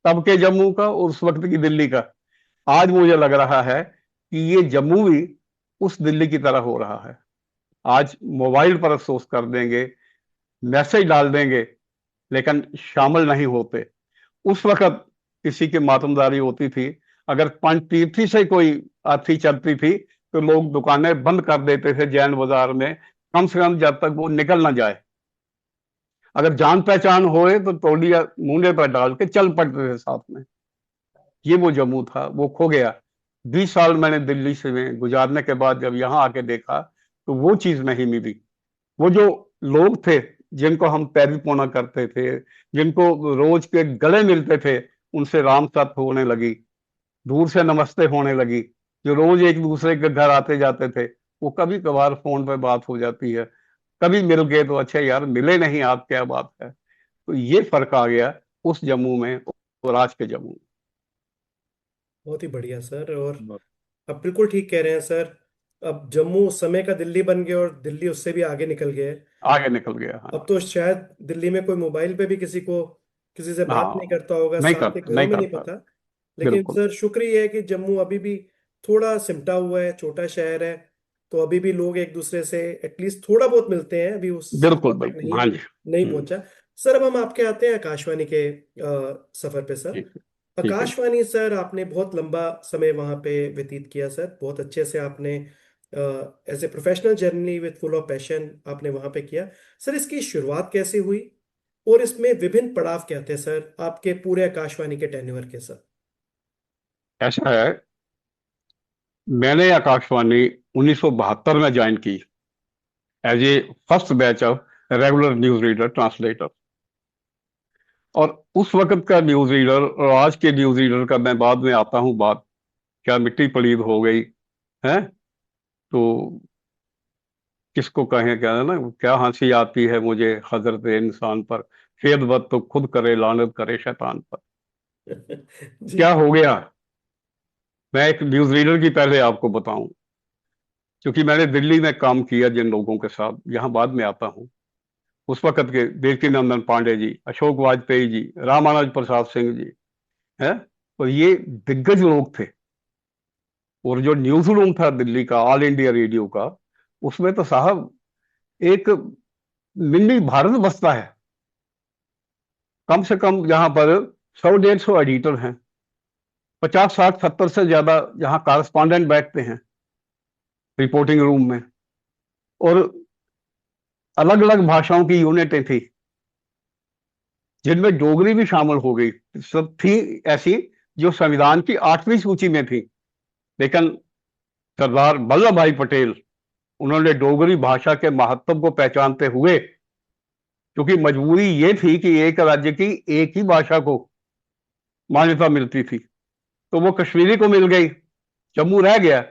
तब के जम्मू का और उस वक्त की दिल्ली का। आज मुझे लग रहा है कि ये जम्मू भी उस दिल्ली की तरह हो रहा है। आज मोबाइल पर अफसोस कर देंगे, मैसेज डाल देंगे, लेकिन शामिल नहीं होते। उस वक्त किसी की मातमदारी होती थी, अगर पंचतीर्थी से कोई अर्थी चलती थी, तो लोग दुकानें बंद कर देते थे जैन बाजार में, कम से कम जब तक वो निकल ना जाए। अगर जान पहचान होए तो तौलिया मुंडे पर डाल के चल पड़ते थे साथ में। ये वो जम्मू था, वो खो गया। 20 साल मैंने दिल्ली से में गुजारने के बाद जब यहाँ आके देखा तो वो चीज नहीं मिली। वो जो लोग थे जिनको हम पैरी पौना करते थे, जिनको रोज के गले मिलते थे, उनसे राम साथ होने लगी, दूर से नमस्ते होने लगी। जो रोज एक दूसरे के घर आते जाते थे, वो कभी कभार फोन पे बात हो जाती है, कभी मिल गए तो अच्छा यार मिले नहीं, आप क्या बात है। तो ये फर्क आ गया उस जम्मू में और आज के जम्मू में। बहुत ही बढ़िया सर। और आप बिल्कुल ठीक कह रहे हैं सर। अब जम्मू उस समय का दिल्ली बन गया और दिल्ली उससे भी आगे निकल गया है। आगे निकल गया, अब हाँ। तो शायद दिल्ली में कोई मोबाइल पे भी किसी से बात नहीं हाँ, करता होगा, नहीं साथ के करता, घरों नहीं में नहीं करता। पता। लेकिन बिल्कुल, सर शुक्रिया है कि जम्मू अभी भी थोड़ा सिमटा हुआ है, छोटा शहर है। तो अभी भी लोग एक दूसरे से एटलीस्ट थोड़ा बहुत मिलते हैं, अभी उस बिल्कुल, स्तर तक बिल्कुल, नहीं हाँ जी। नहीं हम्म। पहुंचा। सर अब हम आपके आते हैं आकाशवाणी के सफर पे सर। ठीक है। ठीक है जी। आकाशवाणी सर, आपने बहुत लंबा समय वहां पे व्यतीत किया सर, बहुत अच्छे से आपने as a professional journey with full of passion आपने वहां पे किया। सर इसकी शुरुआत कैसे हुई और इसमें विभिन्न पड़ाव क्या थे सर आपके पूरे आकाशवाणी के टेन्योर के सर? ऐसा है, मैंने आकाशवाणी 1972 में ज्वाइन की as a first batch of regular news reader translator. और उस वक्त का न्यूज रीडर और आज के न्यूज रीडर का मैं बाद में आता हूँ बात, क्या मिट्टी पलीद हो गई है। तो किसको कहें, क्या है ना, क्या हंसी आती है मुझे हजरत इंसान पर, खेदबद तो खुद करे लानत करे शैतान पर। जी। क्या हो गया, मैं एक न्यूज रीडर की पहले आपको बताऊं, क्योंकि मैंने दिल्ली में काम किया जिन लोगों के साथ, यहाँ बाद में आता हूँ। उस वक्त के देवकीनंदन पांडे जी, अशोक वाजपेयी जी, रामानुज प्रसाद सिंह जी, है, और ये दिग्गज लोग थे। और जो न्यूज रूम था दिल्ली का, ऑल इंडिया रेडियो का, उसमें तो साहब एक मिनी भारत बसता है। कम से कम यहाँ पर 100 150 एडिटर हैं, 50 60 70 से ज्यादा यहाँ कारस्पॉन्डेंट बैठते हैं रिपोर्टिंग रूम में। और अलग अलग भाषाओं की यूनिटें थी जिनमें डोगरी भी शामिल हो गई। सब थी ऐसी जो संविधान की 8वीं सूची में थी। लेकिन सरदार वल्लभ भाई पटेल, उन्होंने डोगरी भाषा के महत्व को पहचानते हुए, क्योंकि मजबूरी ये थी कि एक राज्य की एक ही भाषा को मान्यता मिलती थी, तो वो कश्मीरी को मिल गई, जम्मू रह गया।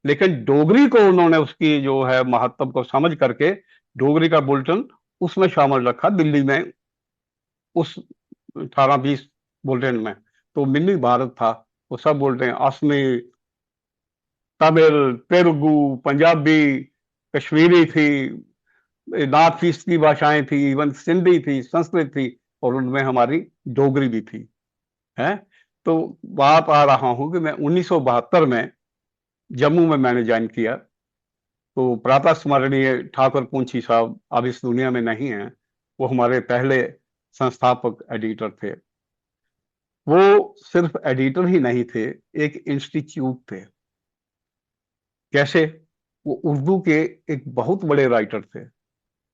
लेकिन डोगरी को उन्होंने उसकी जो है महत्व को समझ करके डोगरी का बुलेटिन उसमें शामिल रखा दिल्ली में, उस 18 20 बुलेटिन में। तो मिनी भारत था, वो सब बुलेटिन असमी, तमिल, तेलुगु, पंजाबी, कश्मीरी थी, नॉर्थ ईस्ट की भाषाएं थी, इवन सिंधी थी, संस्कृत थी, और उनमें हमारी डोगरी भी थी, है। तो बात आ रहा हूं कि मैं 1972 में जम्मू में मैंने ज्वाइन किया। तो प्रातः स्मरणीय ठाकुर पूंछी साहब अब इस दुनिया में नहीं हैं, वो हमारे पहले संस्थापक एडिटर थे। वो सिर्फ एडिटर ही नहीं थे, एक इंस्टीट्यूट थे। कैसे, वो उर्दू के एक बहुत बड़े राइटर थे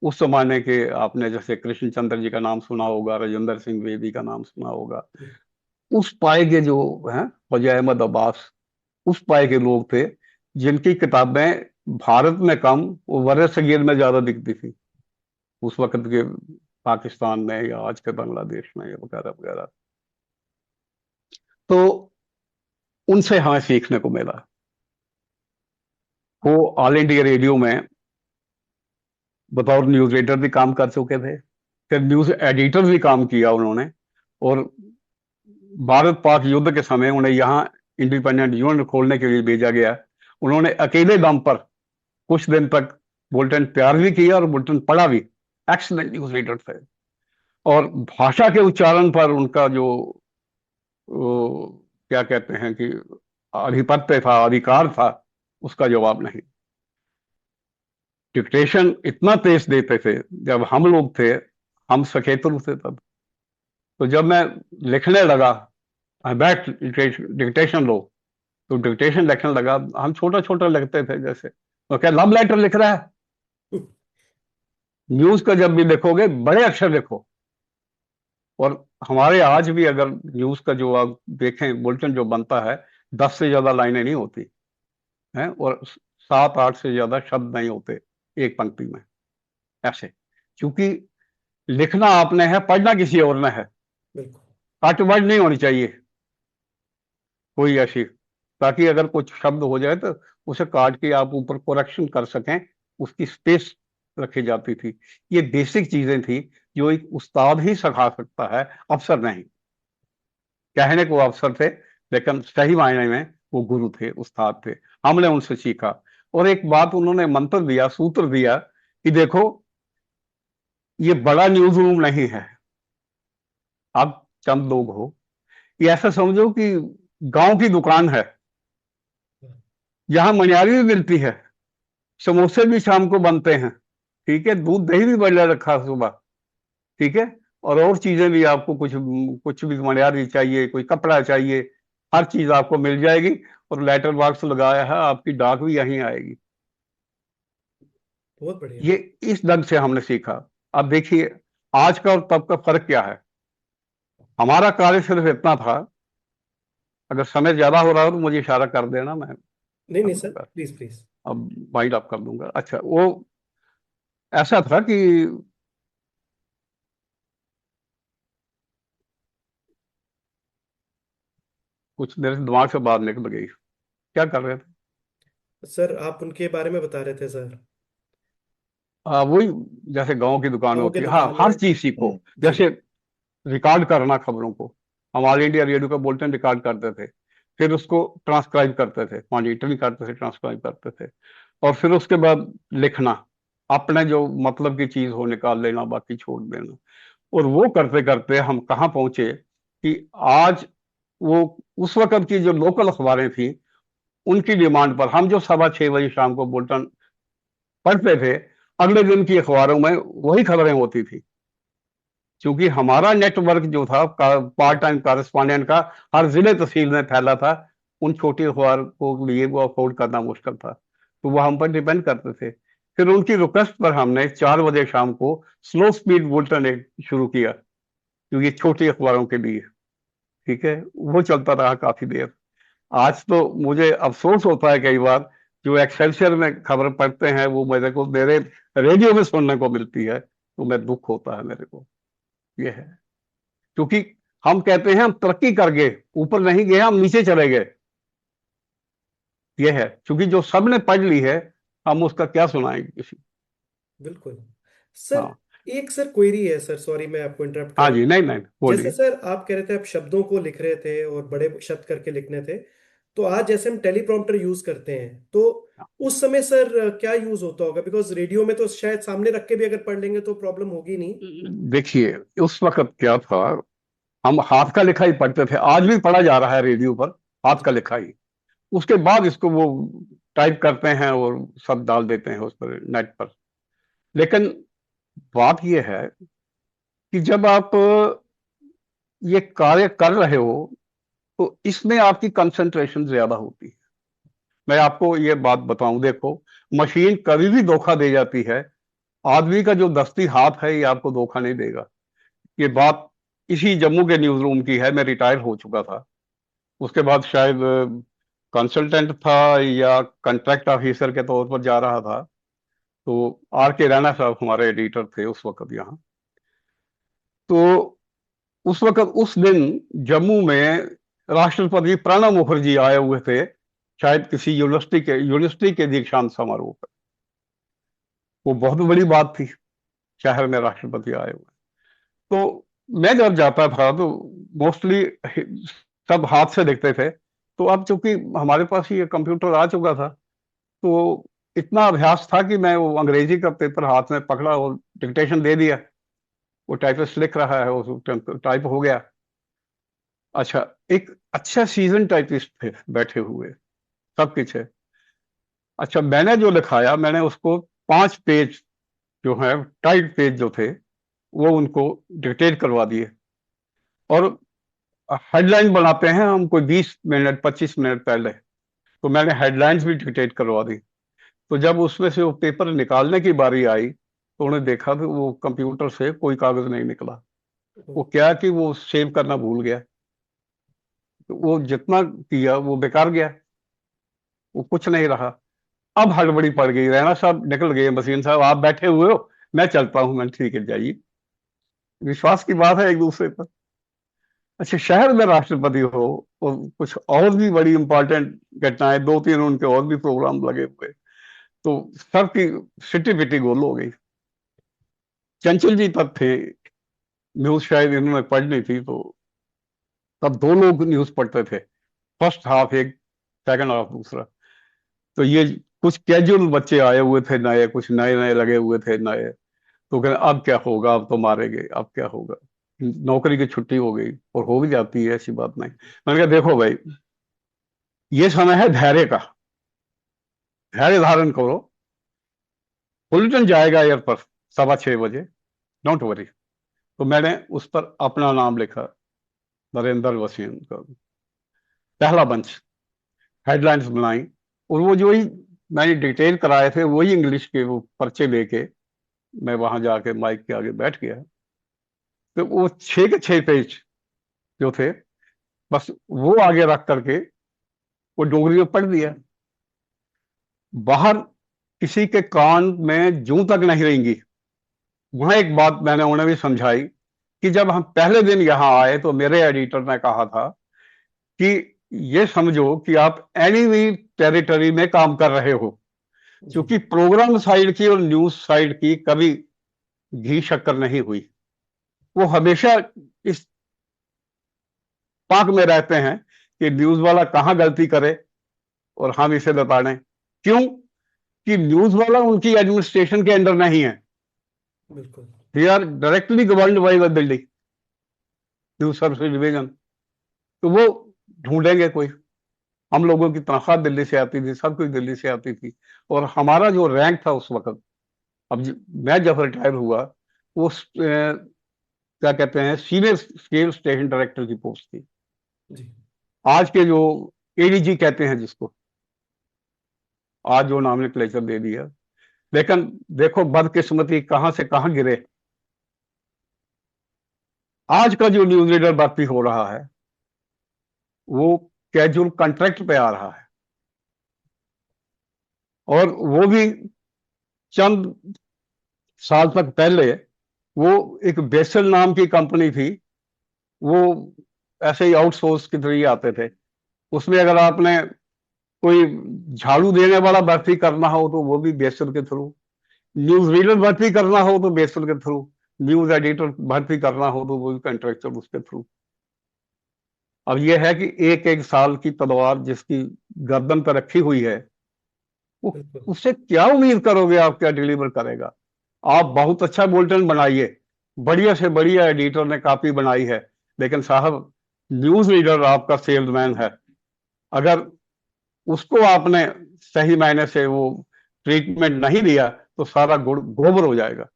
उस जमाने के। आपने जैसे कृष्ण चंद्र जी का नाम सुना होगा, राजेंद्र सिंह बेदी का नाम सुना होगा। उस पाए के जो हैं ख्वाजा अहमद अब्बास, उस पाए के लोग थे जिनकी किताबें भारत में कम, वो वर सगीर में ज्यादा दिखती थी उस वक्त के पाकिस्तान में या आज के बांग्लादेश में या वगैरह वगैरह। तो उनसे हमें सीखने को मिला। वो ऑल इंडिया रेडियो में बतौर न्यूज रीडर भी काम कर चुके थे, फिर न्यूज एडिटर भी काम किया उन्होंने। और भारत पाक युद्ध के समय उन्हें यहाँ इंडिपेंडेंट यूनिट खोलने के लिए भेजा गया। उन्होंने अकेले दम पर कुछ दिन तक बुलेटिन तैयार भी किया और बुलेटिन पढ़ा भी। एक्सलेंट न्यूज रीडर थे। और भाषा के उच्चारण पर उनका जो क्या कहते हैं कि आधिपत्य था, अधिकार था, उसका जवाब नहीं। डिक्टेशन इतना तेज देते थे, जब हम लोग थे, हम सखेतु थे तब। तो जब मैं लिखने लगा, बैठ डिक्टेशन लो, तो डिक्टेशन लिखने लगा, हम छोटा छोटा लिखते थे जैसे, तो क्या लव लेटर लिख रहा है। न्यूज का जब भी लिखोगे बड़े अक्षर लिखो, और हमारे आज भी अगर न्यूज का जो आप देखें बुलेटिन जो बनता है, 10 से ज्यादा लाइनें नहीं होती हैं, और 7-8 से ज्यादा शब्द नहीं होते एक पंक्ति में, ऐसे। क्योंकि लिखना आपने है, पढ़ना किसी और ने है। बिल्कुल। कटवर्ड नहीं होनी चाहिए कोई ऐसी, ताकि अगर कुछ शब्द हो जाए तो उसे काट के आप ऊपर करेक्शन कर सकें, उसकी स्पेस रखी जाती थी। ये बेसिक चीजें थी जो एक उस्ताद ही सिखा सकता है, अफसर नहीं। कहने को अफसर थे, लेकिन सही मायने में वो गुरु थे, उस्ताद थे। हमने उनसे सीखा। और एक बात उन्होंने मंत्र दिया, सूत्र दिया कि देखो, ये बड़ा न्यूज रूम नहीं है, आप चंद लोग हो, ये ऐसा समझो कि गांव की दुकान है, जहां मनियारी भी मिलती है, समोसे भी शाम को बनते हैं, ठीक है, दूध दही भी बढ़िया रखा है सुबह, ठीक है, और चीजें भी आपको कुछ कुछ भी मनियारी चाहिए, कोई कपड़ा चाहिए, हर चीज आपको मिल जाएगी। और लेटर बॉक्स लगाया है, आपकी डाक भी यहीं आएगी। बहुत बढ़िया। ये इस ढंग से हमने सीखा। अब देखिए, आज का और तब का फर्क क्या है। हमारा कार्य सिर्फ इतना था, अगर समय ज्यादा हो रहा हो तो मुझे इशारा कर देना, मैं नहीं कर नहीं सर, दूंगा। Please please. अब वाइंड अप कर दूंगा। अच्छा, वो ऐसा था कि कुछ मेरे दिमाग से बात निकल गई, क्या कर रहे थे। सर आप उनके बारे में बता रहे थे सर। हाँ, वही, जैसे गांव की दुकान गाँव के होती है, हाँ, दुकान है। हर चीज सीखो। जी। जैसे रिकॉर्ड करना खबरों को, हम ऑल इंडिया रेडियो का बुलेटिन रिकॉर्ड करते थे, फिर उसको ट्रांसक्राइब करते थे, मॉनिटरिंग करते थे, ट्रांसक्राइब करते थे, और फिर उसके बाद लिखना, अपने जो मतलब की चीज हो निकाल लेना, बाकी छोड़ देना। और वो करते करते हम कहाँ पहुंचे कि आज वो, उस वक्त की जो लोकल अखबारें थी, उनकी डिमांड पर हम जो 6:15 शाम को बुलेटिन पढ़ते थे, अगले दिन की अखबारों में वही खबरें होती थी। क्योंकि हमारा नेटवर्क जो था पार्ट टाइम कॉरेस्पॉन्डेंट का, हर जिले तहसील में फैला था, उन छोटी अखबार को लिए वो अफोर्ड करना मुश्किल था, तो वो हम पर डिपेंड करते थे। फिर उनकी रिक्वेस्ट पर हमने 4 बजे शाम को स्लो स्पीड बुलेटिन एक शुरू किया, क्योंकि छोटी अखबारों के लिए, ठीक है, वो चलता रहा काफी देर। आज तो मुझे अफसोस होता है कई बार, जो एक्सेलसियर में खबर पढ़ते हैं वो मेरे को मेरे रेडियो में सुनने को मिलती है, तो मैं दुख होता है मेरे को। ये है, क्योंकि हम कहते हैं हम तरक्की कर गए, ऊपर नहीं गए, हम नीचे चले गए। ये है, क्योंकि जो सबने पढ़ ली है, हम उसका क्या सुनाएंगे किसी। बिल्कुल। सर हाँ। एक सर क्वेरी है सर, सॉरी मैं आपको इंटरप्ट कर हाँ रहा हूँ। जी, नहीं नहीं, जैसे बोलिए। सर आप कह रहे थे आप शब्दों को लिख रहे थे और बड़े शब्द करके लिखने थे, तो आज जैसे हम टेलीप्रॉम्प्टर यूज करते हैं, तो उस समय सर क्या यूज होता होगा? बिकॉज रेडियो में तो शायद सामने रख के भी अगर पढ़ लेंगे तो प्रॉब्लम होगी नहीं। देखिए, उस वक्त क्या था, हम हाथ का लिखा ही पढ़ते थे, आज भी पढ़ा जा रहा है रेडियो पर, हाथ का जी। लिखा ही। उसके बाद इसको वो टाइप करते हैं और सब डाल देते हैं उस पर, नेट पर। लेकिन बात यह है कि जब आप ये कार्य कर रहे हो, तो इसमें आपकी कंसंट्रेशन ज्यादा होती है। मैं आपको ये बात बताऊं, देखो, मशीन कभी भी धोखा दे जाती है, आदमी का जो दस्ती हाथ है ये आपको धोखा नहीं देगा। ये बात इसी जम्मू के न्यूज रूम की है, मैं रिटायर हो चुका था, उसके बाद शायद कंसल्टेंट था या कंट्रैक्ट ऑफिसर के तौर पर जा रहा था। तो आर के रैना साहब हमारे एडिटर थे उस वक्त यहाँ। तो उस वक्त, उस दिन जम्मू में राष्ट्रपति प्रणब मुखर्जी आए हुए थे, शायद किसी यूनिवर्सिटी के दीक्षांत समारोह पर। वो बहुत बड़ी बात थी, शहर में राष्ट्रपति आए हुए। तो मैं जब जाता था तो मोस्टली सब हाथ से लिखते थे। तो अब चूंकि हमारे पास ये कंप्यूटर आ चुका था, तो इतना अभ्यास था कि मैं वो अंग्रेजी का पेपर हाथ में पकड़ा और डिक्टेशन दे दिया, वो टाइपिस्ट लिख रहा है, वो टाइप हो गया। अच्छा, एक अच्छा सीजन टाइपिस्ट थे बैठे हुए, सब कुछ है। अच्छा, मैंने जो लिखाया, मैंने उसको 5 पेज जो है, टाइट पेज जो थे, वो उनको डिक्टेट करवा दिए। और हेडलाइन बनाते हैं हम कोई 20 मिनट 25 मिनट पहले, तो मैंने हेडलाइंस भी डिक्टेट करवा दी। तो जब उसमें से वो पेपर निकालने की बारी आई, तो उन्हें देखा कि वो कंप्यूटर से कोई कागज नहीं निकला। वो क्या कि वो सेव करना भूल गया, तो वो जितना किया वो बेकार गया, वो कुछ नहीं रहा। अब हड़बड़ी पड़ गई, रैना साहब निकल गए, मसीन साहब आप बैठे हुए हो, मैं चलता हूं। मैंने ठीक है जाइए, विश्वास की बात है एक दूसरे पर। अच्छा, शहर में राष्ट्रपति हो और कुछ और भी बड़ी इंपॉर्टेंट घटनाएं, दो तीन उनके और भी प्रोग्राम लगे हुए, तो सबकी सिटी पिटी गोल हो गई। चंचल जी तब थे, न्यूज शायद इन्होंने पढ़नी थी, तो तब दो लोग न्यूज पढ़ते थे, फर्स्ट हाफ एक, सेकंड हाफ दूसरा। तो ये कुछ कैजुअल बच्चे आए हुए थे नए, कुछ नए नए लगे हुए थे नए, तो कह अब क्या होगा, अब तो मारेंगे, अब क्या होगा, नौकरी की छुट्टी हो गई, और हो भी जाती है, ऐसी बात नहीं। मैंने कहा देखो भाई, ये समय है धैर्य का, धैर्य धारण करो, बुलेटिन जाएगा एयर पर 6:15 बजे, डोंट वरी। तो मैंने उस पर अपना नाम लिखा, नरेंद्र वसीम का, पहला बंच, हेडलाइंस बनाई, और वो जो ही मैंने डिटेल कराए थे वही इंग्लिश के वो पर्चे लेके मैं वहां जाके माइक के आगे बैठ गया। तो वो 6 के 6 पेज जो थे, बस वो आगे रख करके वो डोगरी में पढ़ दिया। बाहर किसी के कान में जूं तक नहीं रहेंगी। वहां एक बात मैंने उन्हें भी समझाई कि जब हम पहले दिन यहां आए तो मेरे एडिटर ने कहा था कि ये समझो कि आप एनिमी टेरिटरी में काम कर रहे हो, जी। क्योंकि प्रोग्राम साइड की और न्यूज साइड की कभी घी शक्कर नहीं हुई। वो हमेशा इस पाक में रहते हैं कि न्यूज वाला कहां गलती करे और हम इसे बताने। क्यों? कि न्यूज वाला उनकी एडमिनिस्ट्रेशन के अंडर नहीं है, बिल्कुल। They are directly governed by the Delhi news service division. तो वो ढूंढेंगे कोई। हम लोगों की तनख्वाह दिल्ली से आती थी, सब कुछ दिल्ली से आती थी, और हमारा जो रैंक था उस वक्त, अब मैं जब रिटायर हुआ, वो क्या कहते हैं, सीनियर स्केल स्टेशन डायरेक्टर की पोस्ट थी। जी। आज के जो एडीजी कहते हैं जिसको, आज जो नॉमेनक्लेचर दे दिया। लेकिन देखो बदकिस्मती कहां से कहां गिरे। आज का जो न्यूज रीडर भर्ती हो रहा है वो कैजुअल कॉन्ट्रैक्ट पे आ रहा है, और वो भी चंद साल तक पहले वो एक बेसल नाम की कंपनी थी, वो ऐसे ही आउटसोर्स के जरिए आते थे। उसमें अगर आपने कोई झाड़ू देने वाला भर्ती करना हो तो वो भी बेसल के थ्रू, न्यूज रीडर भर्ती करना हो तो बेसल के थ्रू, न्यूज एडिटर भर्ती करना हो तो वो भी कॉन्ट्रैक्चर उसके थ्रू। अब यह है कि एक एक साल की तलवार जिसकी गर्दन पर रखी हुई है, वो बिल्कुल। उससे क्या उम्मीद करोगे, आप क्या डिलीवर करेगा। आप बहुत अच्छा बुलेटिन बनाइए, बढ़िया से बढ़िया एडिटर ने कॉपी बनाई है, लेकिन साहब न्यूज रीडर आपका सेल्समैन है। अगर उसको आपने सही मायने से वो ट्रीटमेंट नहीं दिया तो सारा गुड़ गोबर हो जाएगा।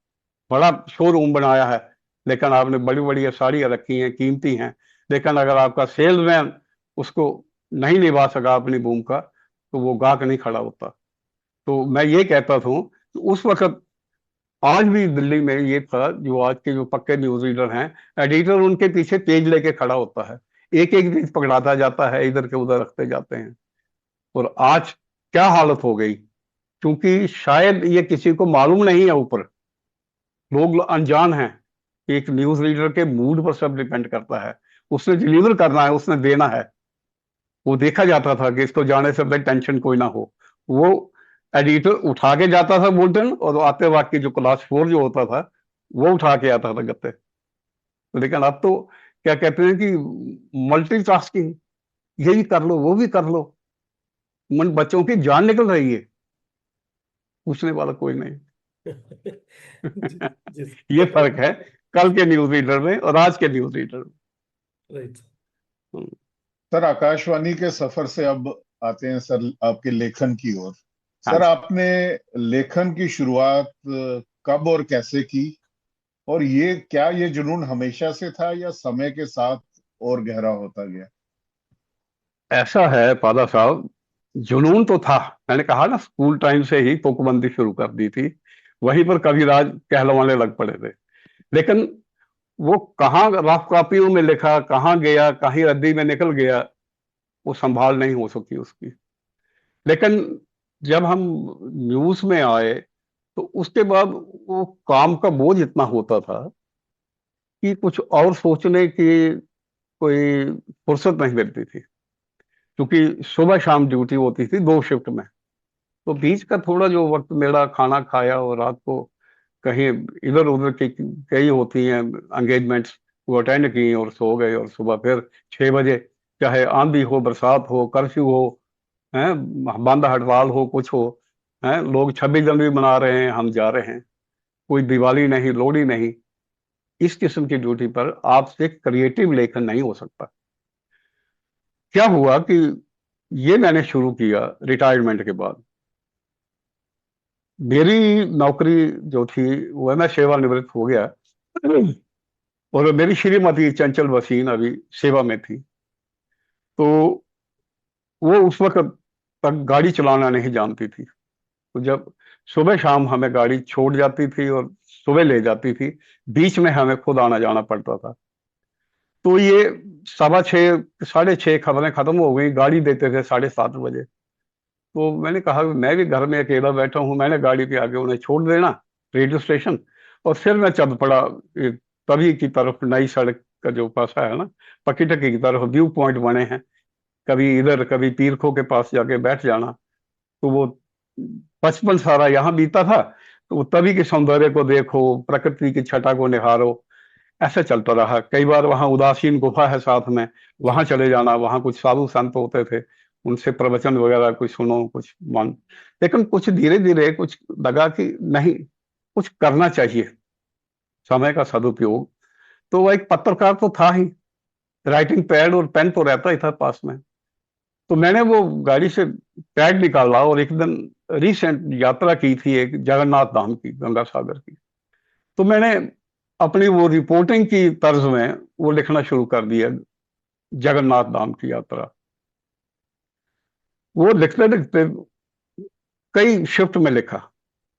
बड़ा शोरूम बनाया है, लेकिन आपने बड़ी बड़ी साड़ियां रखी हैं, कीमती हैं, लेकिन अगर आपका सेल्समैन उसको नहीं निभा सका अपनी भूमिका, तो वो गाहक नहीं खड़ा होता। तो मैं ये कहता था कि उस वक्त, आज भी दिल्ली में ये था, जो आज के जो पक्के न्यूज रीडर हैं, एडिटर उनके पीछे पेज लेके खड़ा होता है, एक एक पेज पकड़ाता जाता है, इधर के उधर रखते जाते हैं। और आज क्या हालत हो गई, क्योंकि शायद ये किसी को मालूम नहीं है, ऊपर लोग अनजान हैं। एक न्यूज रीडर के मूड पर सब डिपेंड करता है, उसने डिलीवर करना है, उसने देना है। वो देखा जाता था कि इसको जाने से पहले टेंशन कोई ना हो, वो एडिटर उठा के जाता था बुलेटिन, और आते वक्त की जो क्लास 4 जो होता था वो उठा के आता था गत्ते। लेकिन अब तो क्या कहते हैं कि मल्टीटास्किंग, ये भी कर लो वो भी कर लो, मन बच्चों की जान निकल रही है, पूछने वाला कोई नहीं। जिस ये फर्क है कल के न्यूज रीडर में और आज के न्यूज रीडर राइट। में। सर, आकाशवाणी के सफर से अब आते हैं सर आपके लेखन की ओर। हाँ सर, जी। आपने लेखन की शुरुआत कब और कैसे की, और ये क्या ये जुनून हमेशा से था या समय के साथ और गहरा होता गया? ऐसा है पादा साहब, जुनून तो था। मैंने कहा ना, स्कूल टाइम से ही तुकबंदी शुरू कर दी थी, वहीं पर कविराज कहलवाने लग पड़े थे। लेकिन वो कहाँ रफ कॉपियों में लिखा, कहाँ गया, कहीं रद्दी में निकल गया, वो संभाल नहीं हो सकी उसकी। लेकिन जब हम न्यूज में आए तो उसके बाद वो काम का बोझ इतना होता था कि कुछ और सोचने की कोई फुर्सत नहीं मिलती थी, क्योंकि सुबह शाम ड्यूटी होती थी 2 शिफ्ट में। तो बीच का थोड़ा जो वक्त मेरा खाना खाया और रात को कहीं इधर उधर की कई होती हैं एंगेजमेंट्स, वो अटेंड की और सो गए, और सुबह फिर 6 बजे, चाहे आंधी हो, बरसात हो, कर्फ्यू हो, हैं, बंद हड़ताल हो, कुछ हो, हैं, लोग 26 जनवरी मना रहे हैं, हम जा रहे हैं, कोई दिवाली नहीं, लोहड़ी नहीं। इस किस्म की ड्यूटी पर आपसे क्रिएटिव लेखन नहीं हो सकता। क्या हुआ कि ये मैंने शुरू किया रिटायरमेंट के बाद। मेरी नौकरी जो थी वह, मैं सेवानिवृत्त हो गया, और मेरी श्रीमती चंचल वसीन अभी सेवा में थी। तो वो उस वक्त तक गाड़ी चलाना नहीं जानती थी। तो जब सुबह शाम हमें गाड़ी छोड़ जाती थी और सुबह ले जाती थी, बीच में हमें खुद आना जाना पड़ता था। तो ये 6:15 6:30 खबरें खत्म हो गई, गाड़ी देते थे 7:30 बजे। तो मैंने कहा मैं भी घर में अकेला बैठा हूँ, मैंने गाड़ी के आगे उन्हें छोड़ देना रेडियो स्टेशन, और फिर मैं चल पड़ा तभी की तरफ, नई सड़क का जो पासा है ना, पक्की टक्की की तरफ व्यू पॉइंट बने हैं, कभी इधर कभी पीरखो के पास जाके बैठ जाना। तो वो बचपन सारा यहाँ बीता था। तो वो तभी के सौंदर्य को देखो, प्रकृति की छटा को निहारो, ऐसे चलता रहा। कई बार वहाँ उदासीन गुफा है साथ में, जी। वहां चले जाना, वहां कुछ साधु संत होते थे, उनसे प्रवचन वगैरह कुछ सुनो, कुछ मान। लेकिन कुछ धीरे धीरे कुछ लगा कि नहीं, कुछ करना चाहिए, समय का सदुपयोग। तो वो एक पत्रकार तो था ही, राइटिंग पैड और पेन तो रहता ही था पास में। तो मैंने वो गाड़ी से पैड निकाला और एक दिन रिसेंट यात्रा की थी एक जगन्नाथ धाम की, गंगा सागर की। तो मैंने अपनी वो रिपोर्टिंग की तर्ज में वो लिखना शुरू कर दिया, जगन्नाथ धाम की यात्रा। वो लिखते लिखते कई शिफ्ट में लिखा,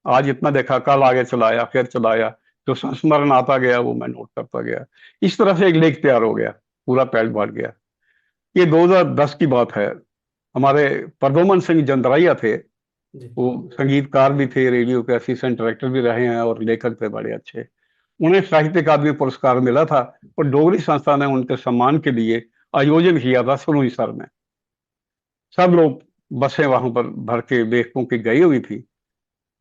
आज इतना देखा, कल आगे चलाया, फिर चलाया, जो संस्मरण आता गया वो मैं नोट करता गया। इस तरह से एक लेख तैयार हो गया, पूरा पैड भर गया। ये 2010 की बात है। हमारे प्रदोमन सिंह जंदराइया थे, जी। वो संगीतकार भी थे, रेडियो के असिस्टेंट डायरेक्टर भी रहे हैं, और लेखक थे बड़े अच्छे। उन्हें साहित्य अकादमी पुरस्कार मिला था, और डोगरी संस्था ने उनके सम्मान के लिए आयोजन किया था सुरुईसर में। सब लोग, बसें वहां पर भर के लेखकों की गई हुई थी।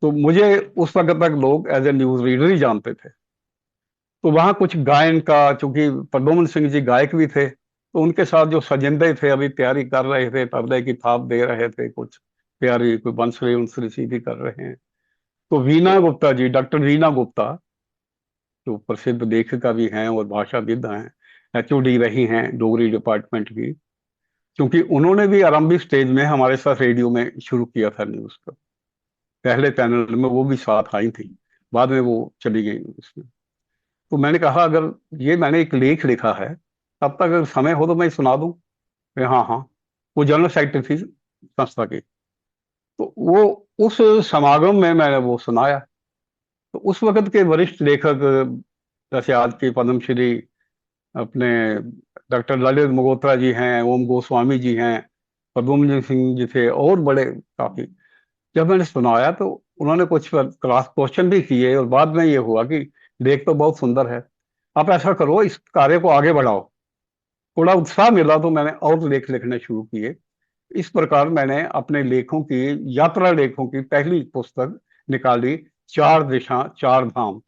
तो मुझे उस वक्त तक लोग एज ए न्यूज रीडर ही जानते थे। तो वहां कुछ गायन का, चूंकि प्रदोमन सिंह जी गायक भी थे, तो उनके साथ जो सजिंदे थे अभी तैयारी कर रहे थे, तबले की थाप दे रहे थे, कुछ प्यारी कोई बंसुरी उनसुरी सीधी कर रहे हैं। तो वीना गुप्ता जी, डॉक्टर वीना गुप्ता, जो प्रसिद्ध लेखिका भी हैं और भाषाविद हैं, एचओडी रही हैं डोगरी डिपार्टमेंट की, क्योंकि उन्होंने भी आरंभिक स्टेज में हमारे साथ रेडियो में शुरू किया था न्यूज का। पहले पैनल में वो भी साथ आई थी, बाद में वो चली गई उसमें। तो मैंने कहा अगर ये मैंने एक लेख लिखा है, तब तक अगर समय हो तो मैं सुना दूं। हाँ हाँ। वो जनरल सेक्रेटरी थी संस्था की। तो वो उस समागम में मैंने वो सुनाया। तो उस वक्त के वरिष्ठ लेखक, जैसे आज के पद्मश्री अपने डॉक्टर ललित मगोत्रा जी हैं, ओम गोस्वामी जी हैं, पद्मजी सिंह जी थे, और बड़े काफी। जब मैंने सुनाया तो उन्होंने कुछ क्लास क्वेश्चन भी किए, और बाद में ये हुआ कि लेख तो बहुत सुंदर है, आप ऐसा करो, इस कार्य को आगे बढ़ाओ। थोड़ा उत्साह मिला तो मैंने और लेख लिखने शुरू किए। इस प्रकार मैंने अपने लेखों की, यात्रा लेखों की पहली पुस्तक निकाली, 4 दिशा 4 धाम,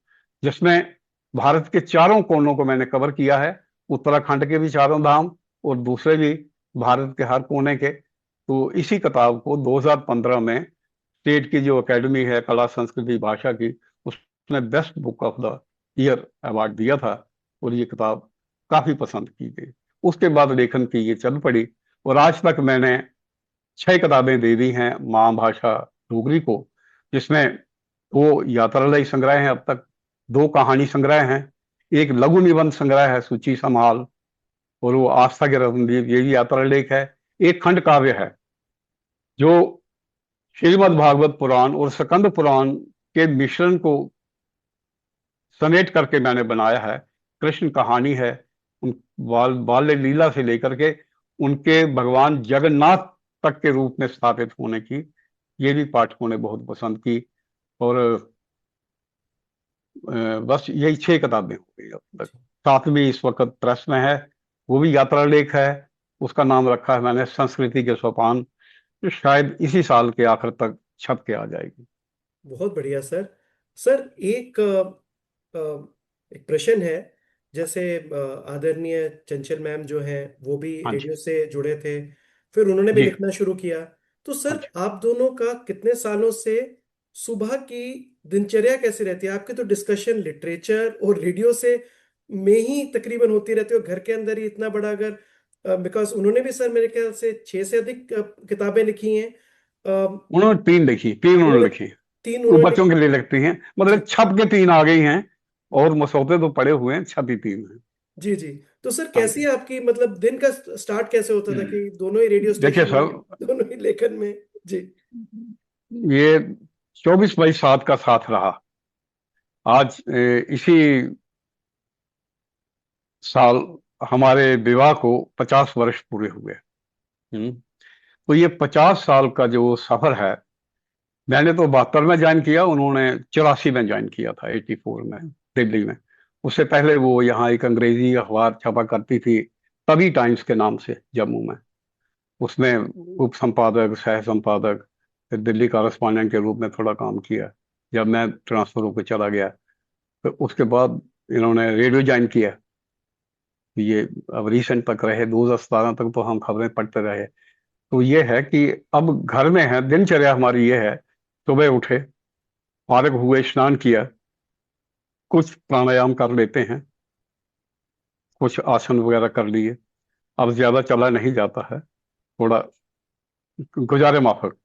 जिसमें भारत के चारों कोनों को मैंने कवर किया है, उत्तराखंड के भी चारों धाम और दूसरे भी भारत के हर कोने के। तो इसी किताब को 2015 में स्टेट की जो एकेडमी है कला संस्कृति भाषा की, उसने best book of the year award दिया था, और ये किताब काफी पसंद की गई। उसके बाद लेखन की ये चल पड़ी, और आज तक मैंने 6 किताबें दे दी हैं माँ भाषा डोगरी को, जिसमें 2 यात्रालय संग्रह हैं अब तक, 2 कहानी संग्रह हैं, एक लघु निबंध संग्रह है सूची संभाल, और वो आस्था के रत्नदीप, ये भी यात्रा लेख है। एक खंड काव्य है जो श्रीमद् भागवत पुराण और स्कंद पुराण के मिश्रण को समेट करके मैंने बनाया है, कृष्ण कहानी है, उन बाल्य लीला से लेकर के उनके भगवान जगन्नाथ तक के रूप में स्थापित होने की, ये भी पाठकों ने बहुत पसंद की। और बस यही 6 किताबें हो गई अब तक। सातवीं इस वक्त प्रेस में है, वो भी यात्रा लेख है। उसका नाम रखा है मैंने संस्कृति के सोपान, जो शायद इसी साल के आखिर तक छप के आ जाएगी। बहुत बढ़िया सर। सर एक प्रश्न है। जैसे आदरणीय चंचल मैम जो हैं वो भी हाँ जी। रेडियो से जुड़े थे, फिर उन्होंने भी जी। लिखना शुरू किया। तो हाँ सर जी। आप दोनों का कितने सालों से सुबह की दिनचर्या कैसी रहती है? आपकी तो डिस्कशन लिटरेचर और रेडियो से में ही तकरीबन होती रहती है, और घर के अंदर ही इतना बड़ा, अगर बिकॉज उन्होंने भी सर मेरे ख्याल से 6 से अधिक किताबें लिखी हैं। उन्होंने 3 लिखी, 3 उन्होंने उन्होंने लिखी। 3 वो उन्होंने बच्चों के लिए लिखती हैं, जी मतलब छप के 3 आ गई हैं, और मसौदे तो पड़े हुए हैं, छपी 3 हैं। जी जी। तो सर हाँ कैसी जी। है आपकी, मतलब दिन का स्टार्ट कैसे होता था कि दोनों ही रेडियो देखिए स्टेशन में, सर, दोनों ही लेखन में? जी ये 24/7 का साथ रहा। आज इसी साल हमारे विवाह को 50 वर्ष पूरे हुए। हम्म। तो ये 50 साल का जो सफर है, मैंने तो 72 में ज्वाइन किया, उन्होंने 84 में ज्वाइन किया था, 84 में, दिल्ली में। उससे पहले वो यहाँ एक अंग्रेजी अखबार छपा करती थी, तभी टाइम्स के नाम से, जम्मू में। उसमें उप संपादक, सह संपादक, फिर दिल्ली कॉरेस्पॉन्डेंट के रूप में थोड़ा काम किया। जब मैं ट्रांसफर होकर चला गया, तो उसके बाद इन्होंने रेडियो ज्वाइन किया। ये अब रिसेंट तक रहे, 2017 तक तो हम खबरें पढ़ते रहे। तो ये है कि अब घर में है, दिनचर्या हमारी ये है, सुबह उठे, फारिग हुए, स्नान किया, कुछ प्राणायाम कर लेते हैं, कुछ आसन वगैरह कर लिए। अब ज्यादा चला नहीं जाता है, थोड़ा गुजारे माफक।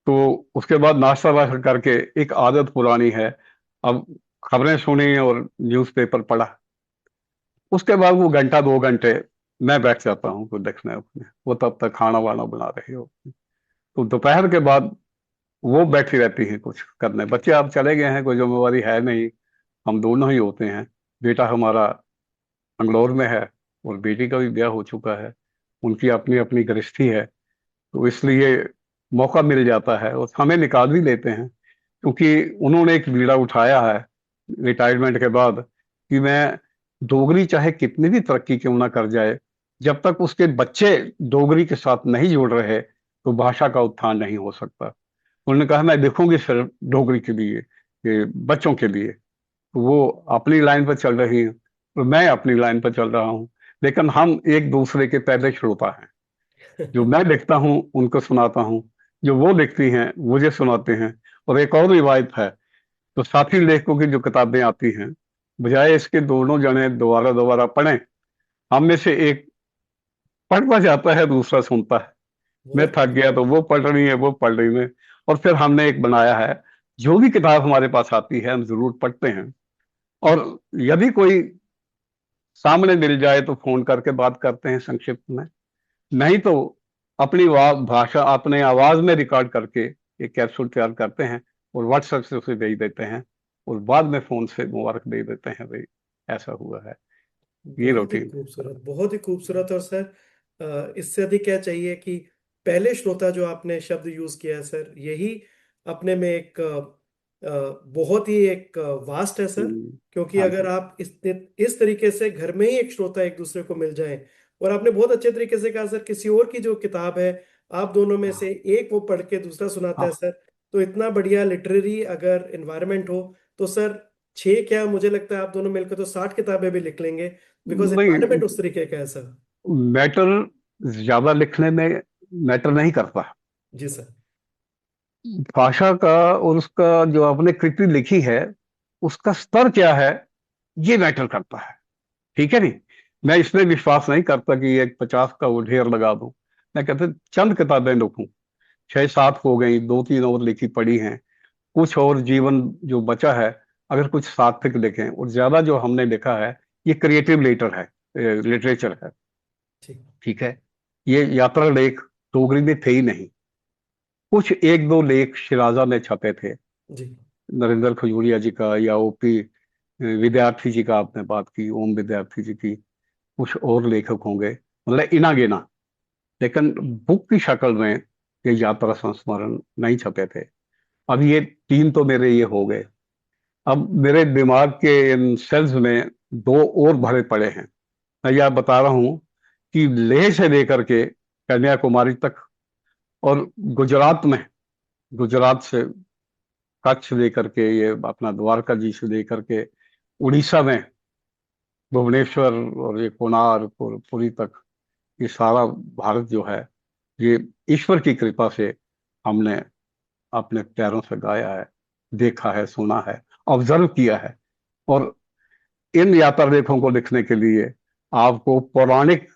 तो उसके बाद नाश्ता वाश्ता करके, एक आदत पुरानी है, अब खबरें सुनी और न्यूज़पेपर पढ़ा। उसके बाद वो घंटा 2 घंटे मैं बैठ जाता हूँ कुछ देखने उखने, वो तब तक खाना वाना बना रहे हो। तो दोपहर के बाद वो बैठी रहती हैं कुछ करने। बच्चे अब चले गए हैं, कोई जिम्मेवारी है नहीं, हम दोनों ही होते हैं। बेटा हमारा बंगलौर में है, और बेटी का भी ब्याह हो चुका है, उनकी अपनी अपनी गृहस्थी है। तो इसलिए मौका मिल जाता है और समय निकाल भी लेते हैं, क्योंकि उन्होंने एक बीड़ा उठाया है रिटायरमेंट के बाद, कि मैं डोगरी चाहे कितनी भी तरक्की क्यों ना कर जाए, जब तक उसके बच्चे डोगरी के साथ नहीं जुड़ रहे, तो भाषा का उत्थान नहीं हो सकता। उन्होंने कहा मैं देखूंगी सिर्फ डोगरी के लिए, ये बच्चों के लिए। तो वो अपनी लाइन पर चल रही है, और मैं अपनी लाइन पर चल रहा हूँ। लेकिन हम एक दूसरे के पहले श्रोता हैं। जो मैं लिखता हूँ उनको सुनाता हूँ, जो वो लिखती हैं मुझे सुनाते हैं। और एक और रिवायत है, तो साथी लेखकों की जो किताबें आती हैं, बजाय इसके दोनों जने दोबारा दोबारा पढ़ें, हम में से एक पढ़ना जाता है, दूसरा सुनता है। मैं बहुत थक गया तो वो पढ़ रही है, वो पढ़ रही है। और फिर हमने एक बनाया है, जो भी किताब हमारे पास आती है हम जरूर पढ़ते हैं। और यदि कोई सामने मिल जाए तो फोन करके बात करते हैं संक्षिप्त में, नहीं तो अपनी भाषा अपने आवाज में रिकॉर्ड करके एक कैप्सूल तैयार करते हैं, और व्हाट्सएप से उसे भेज देते हैं, और बाद में फोन से मुबारक दे देते हैं, भाई ऐसा हुआ है। ये बहुत ही रूटीन है हमारा। खूबसूरत, बहुत ही खूबसूरत। और सर इससे अधिक क्या चाहिए कि पहले श्रोता जो आपने शब्द यूज किया है सर, यही अपने में एक बहुत ही एक वास्ट है सर। क्योंकि हाँ अगर जी। आप इस तरीके से घर में ही एक श्रोता एक दूसरे को मिल जाएं, और आपने बहुत अच्छे तरीके से कहा सर, किसी और की जो किताब है, आप दोनों में से हाँ एक वो पढ़ के दूसरा सुनाता है हाँ। सर, तो इतना बढ़िया लिटरेरी अगर एनवायरनमेंट हो, तो सर 6 क्या, मुझे लगता है आप दोनों मिलकर तो 60 किताबें भी लिख लेंगे, बिकॉज नहीं, एनवायरनमेंट उस तरीके का है सर। मैटर ज्यादा लिखने में मैटर नहीं करता। जी सर। भाषा का और उसका जो आपने कृति लिखी है, उसका स्तर क्या है, ये मैटर करता है। ठीक है नहीं? मैं इसमें विश्वास नहीं करता कि एक 50 का वो ढेर लगा दूं। मैं कहता चंद किताबें लिखूं, 6-7 हो गई, 2-3 और लिखी पड़ी हैं, कुछ और जीवन जो बचा है, अगर कुछ सार्थक लिखें। और ज्यादा जो हमने लिखा है, ये क्रिएटिव लेटर है, लिटरेचर है। ठीक। ठीक है? ये यात्रा लेख डोगरी में थे ही नहीं। कुछ एक दो लेख शिराजा में छपे थे, जी नरेंद्र खजूरिया जी का, या ओपी विद्यार्थी जी का आपने बात की, ओम विद्यार्थी जी की, कुछ और लेखक होंगे, मतलब इना गिना। लेकिन बुक की शक्ल में ये यात्रा संस्मरण नहीं छपे थे। अब ये 3 तो मेरे ये हो गए। अब मेरे दिमाग के इन सेल्स में 2 और भरे पड़े हैं। मैं यह बता रहा हूं कि लेह से लेकर के कन्याकुमारी तक, और गुजरात में, गुजरात से कच्छ लेकर के ये अपना द्वारका जी से लेकर के उड़ीसा में भुवनेश्वर और ये कोणार्क और पुरी तक, ये सारा भारत जो है, ये ईश्वर की कृपा से हमने अपने पैरों से गाया है, देखा है, सुना है, ऑब्जर्व किया है। और इन यात्रा लेखों को लिखने के लिए आपको पौराणिक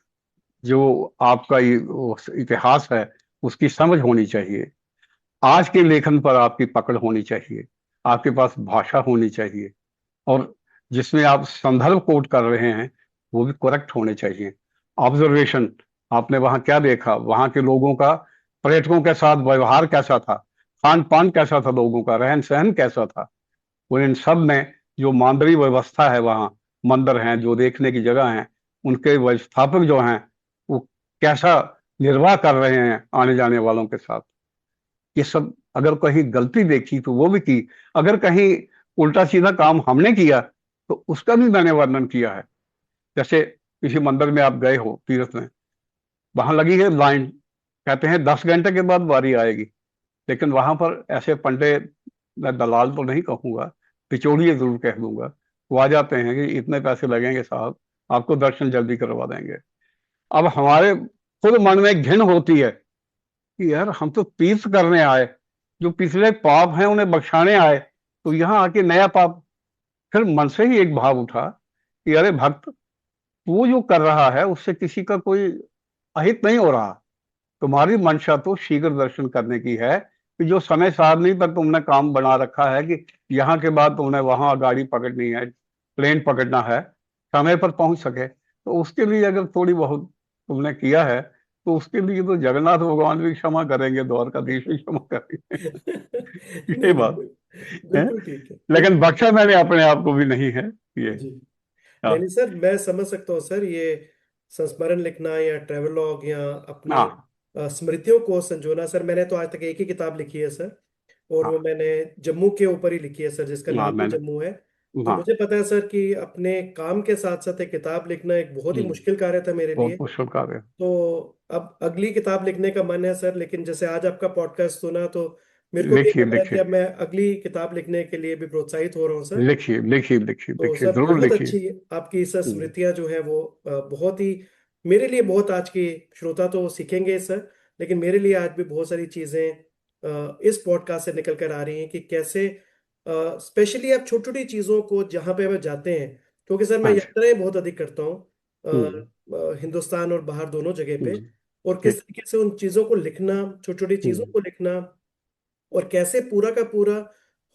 जो आपका वो इतिहास है उसकी समझ होनी चाहिए। आज के लेखन पर आपकी पकड़ होनी चाहिए, आपके पास भाषा होनी चाहिए, और जिसमें आप संदर्भ कोट कर रहे हैं वो भी करेक्ट होने चाहिए। ऑब्जर्वेशन, आपने वहां क्या देखा, वहां के लोगों का पर्यटकों के साथ व्यवहार कैसा था, खान पान कैसा था, लोगों का रहन सहन कैसा था, और इन सब में जो मानवीय व्यवस्था है, वहाँ मंदिर हैं जो देखने की जगह हैं, उनके व्यवस्थापक जो हैं वो कैसा निर्वाह कर रहे हैं आने जाने वालों के साथ, ये सब अगर कहीं गलती देखी तो वो भी की, अगर कहीं उल्टा सीधा काम हमने किया तो उसका भी मैंने वर्णन किया है। जैसे किसी मंदिर में आप गए हो तीर्थ में, वहां लगी है लाइन, कहते हैं 10 घंटे के बाद बारी आएगी, लेकिन वहां पर ऐसे पंडे, मैं दलाल तो नहीं कहूंगा, बिचौलिए जरूर कह दूंगा, वो आ जाते हैं कि इतने पैसे लगेंगे साहब, आपको दर्शन जल्दी करवा देंगे। अब हमारे खुद मन में घिन होती है कि यार हम तो तीर्थ करने आए, जो पिछले पाप हैं उन्हें बख्शाने आए, तो यहाँ आके नया पाप। फिर मन से ही एक भाव उठा कि अरे भक्त, तू जो कर रहा है उससे किसी का कोई अहित नहीं हो रहा। तुम्हारी मंशा तो शीघ्र दर्शन करने की है, कि जो समय सारणी पर तुमने काम बना रखा है कि यहाँ के बाद तुमने वहां गाड़ी पकड़नी है, प्लेन पकड़ना है, समय पर पहुंच सके, तो उसके लिए अगर थोड़ी बहुत तुमने किया है तो उसके लिए तो जगन्नाथ भगवान भी क्षमा करेंगे, द्वारकाधीश भी क्षमा करेंगे। ये नहीं नहीं, बात है। बिल्कुल ठीक है, लेकिन बिल्कुल। बख्शा मैंने अपने आप को भी नहीं है ये। जी, नहीं हाँ। नहीं सर, मैं समझ सकता हूँ सर। ये संस्मरण लिखना या ट्रेवलॉग या अपने हाँ। स्मृतियों को संजोना, सर मैंने तो आज तक एक ही किताब लिखी है सर, और वो हाँ। मैंने जम्मू के ऊपर ही लिखी है सर, जिसका हाँ नाम भी मैंने। जम्मू है। तो हाँ। मुझे पता है सर कि अपने काम के साथ साथ एक किताब लिखना एक बहुत ही हम्म, मुश्किल कार्य था मेरे लिए। बहुत मुश्किल कार्य। तो अब अगली किताब लिखने का मन है सर, लेकिन जैसे आज आपका पॉडकास्ट सुना तो मेरे को भी लिखिए लग रहा है कि लिखिए अब मैं अगली किताब लिखने के लिए भी प्रोत्साहित हो रहा हूँ सर। लिखिए लिखिए लिखिए तो लिखिए, सर जरूर बहुत लिखिए। अच्छी आपकी सर हम्म। स्मृतियां जो है वो बहुत ही मेरे लिए बहुत, आज की श्रोता तो सीखेंगे सर, लेकिन मेरे लिए आज भी बहुत सारी चीजें इस पॉडकास्ट से निकल कर आ रही हैं कि कैसे स्पेशली आप छोटी छोटी चीजों को जहाँ पे हम जाते हैं, क्योंकि सर मैं हाँ जी। यात्राएं बहुत अधिक करता हूँ हम्म। हिंदुस्तान और बाहर दोनों जगह पे, जी। और किस ठीक। तरीके से उन चीजों को लिखना, छोटी छोटी चीजों हम्म। को लिखना, और कैसे पूरा का पूरा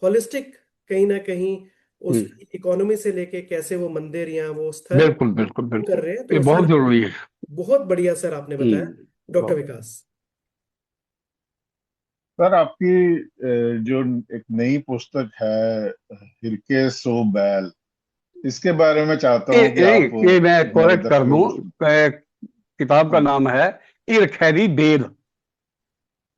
हॉलिस्टिक कहीं ना कहीं उस हम्म। इकोनॉमी से लेके कैसे वो मंदिर या वो स्थल बिल्कुल बिल्कुल वो कर बिल्कुल, रहे हैं। ये तो बहुत सर जरूरी है। बहुत बढ़िया सर आपने बताया डॉक्टर बहुत। विकास। सर आपकी जो एक नई पुस्तक है, हिरके सो बैल, इसके बारे में चाहता हूँ कि आप ये मैं हमारे करेक्ट कर दूं, दर्शकों को। किताब का नाम है इर खैरी बेल।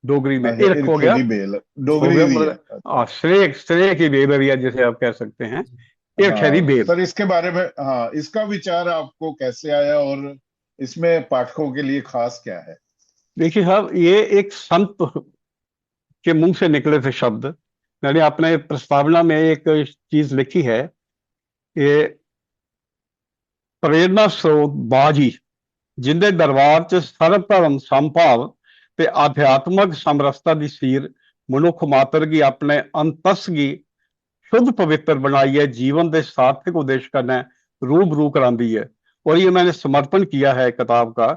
डोगरी में अच्छा, इर्क हो गया, इरखेरी बेल हो डोगरी गया दी है, मतलब अच्छा। श्रेय, श्रेय की बेबरिया जिसे आप कह सकते हैं, इर खैरी हाँ बेल। सर, इसके बारे में, हाँ, इसका विचार आपको कैसे आया, और इसमें पाठकों के लिए खास क्या है? देखिए साहब, ये एक संत के मुंह से निकले थे शब्द। मैंने अपने प्रस्तावना में एक चीज लिखी है, ये प्रेरणा स्रोत बाजी जिंदे दरबार च सर्व धर्म संभाव ते आध्यात्मक समरसता दी सीर मनुख मात्र की अपने अंतस की शुद्ध पवित्र बनाई है, जीवन के सार्थक उद्देश्य करना रूबरू कराती है। और ये मैंने समर्पण किया है किताब का।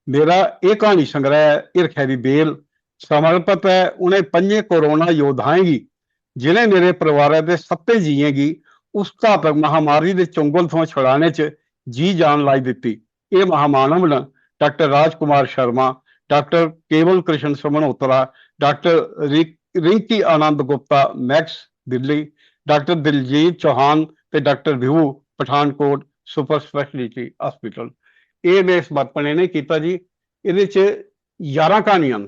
मेरा एक कहानी संग्रह इरखैरी बेल समर्पित है उन्हें 5 कोरोना योद्धाएं की, जिन्हें मेरे परिवार के सत्ते जीएं की उस घातक महामारी के चुंगल तो छुड़ाने च जी जान लाई दी। ये महामानव ने डॉक्टर राजकुमार Sharma, doctor Kewal Krishan Samnotra, doctor Rinki Anand Gupta Max Delhi, doctor Diljit Chauhan ਤੇ doctor view Pathankot super speciality hospital. ਇਹ ਮੈਂ ਸਮਰਪਣ ਇਹਨੇ ਕੀਤਾ ਜੀ। ਇਹਦੇ 'ਚ 11 ਕਹਾਣੀਆਂ ਨੇ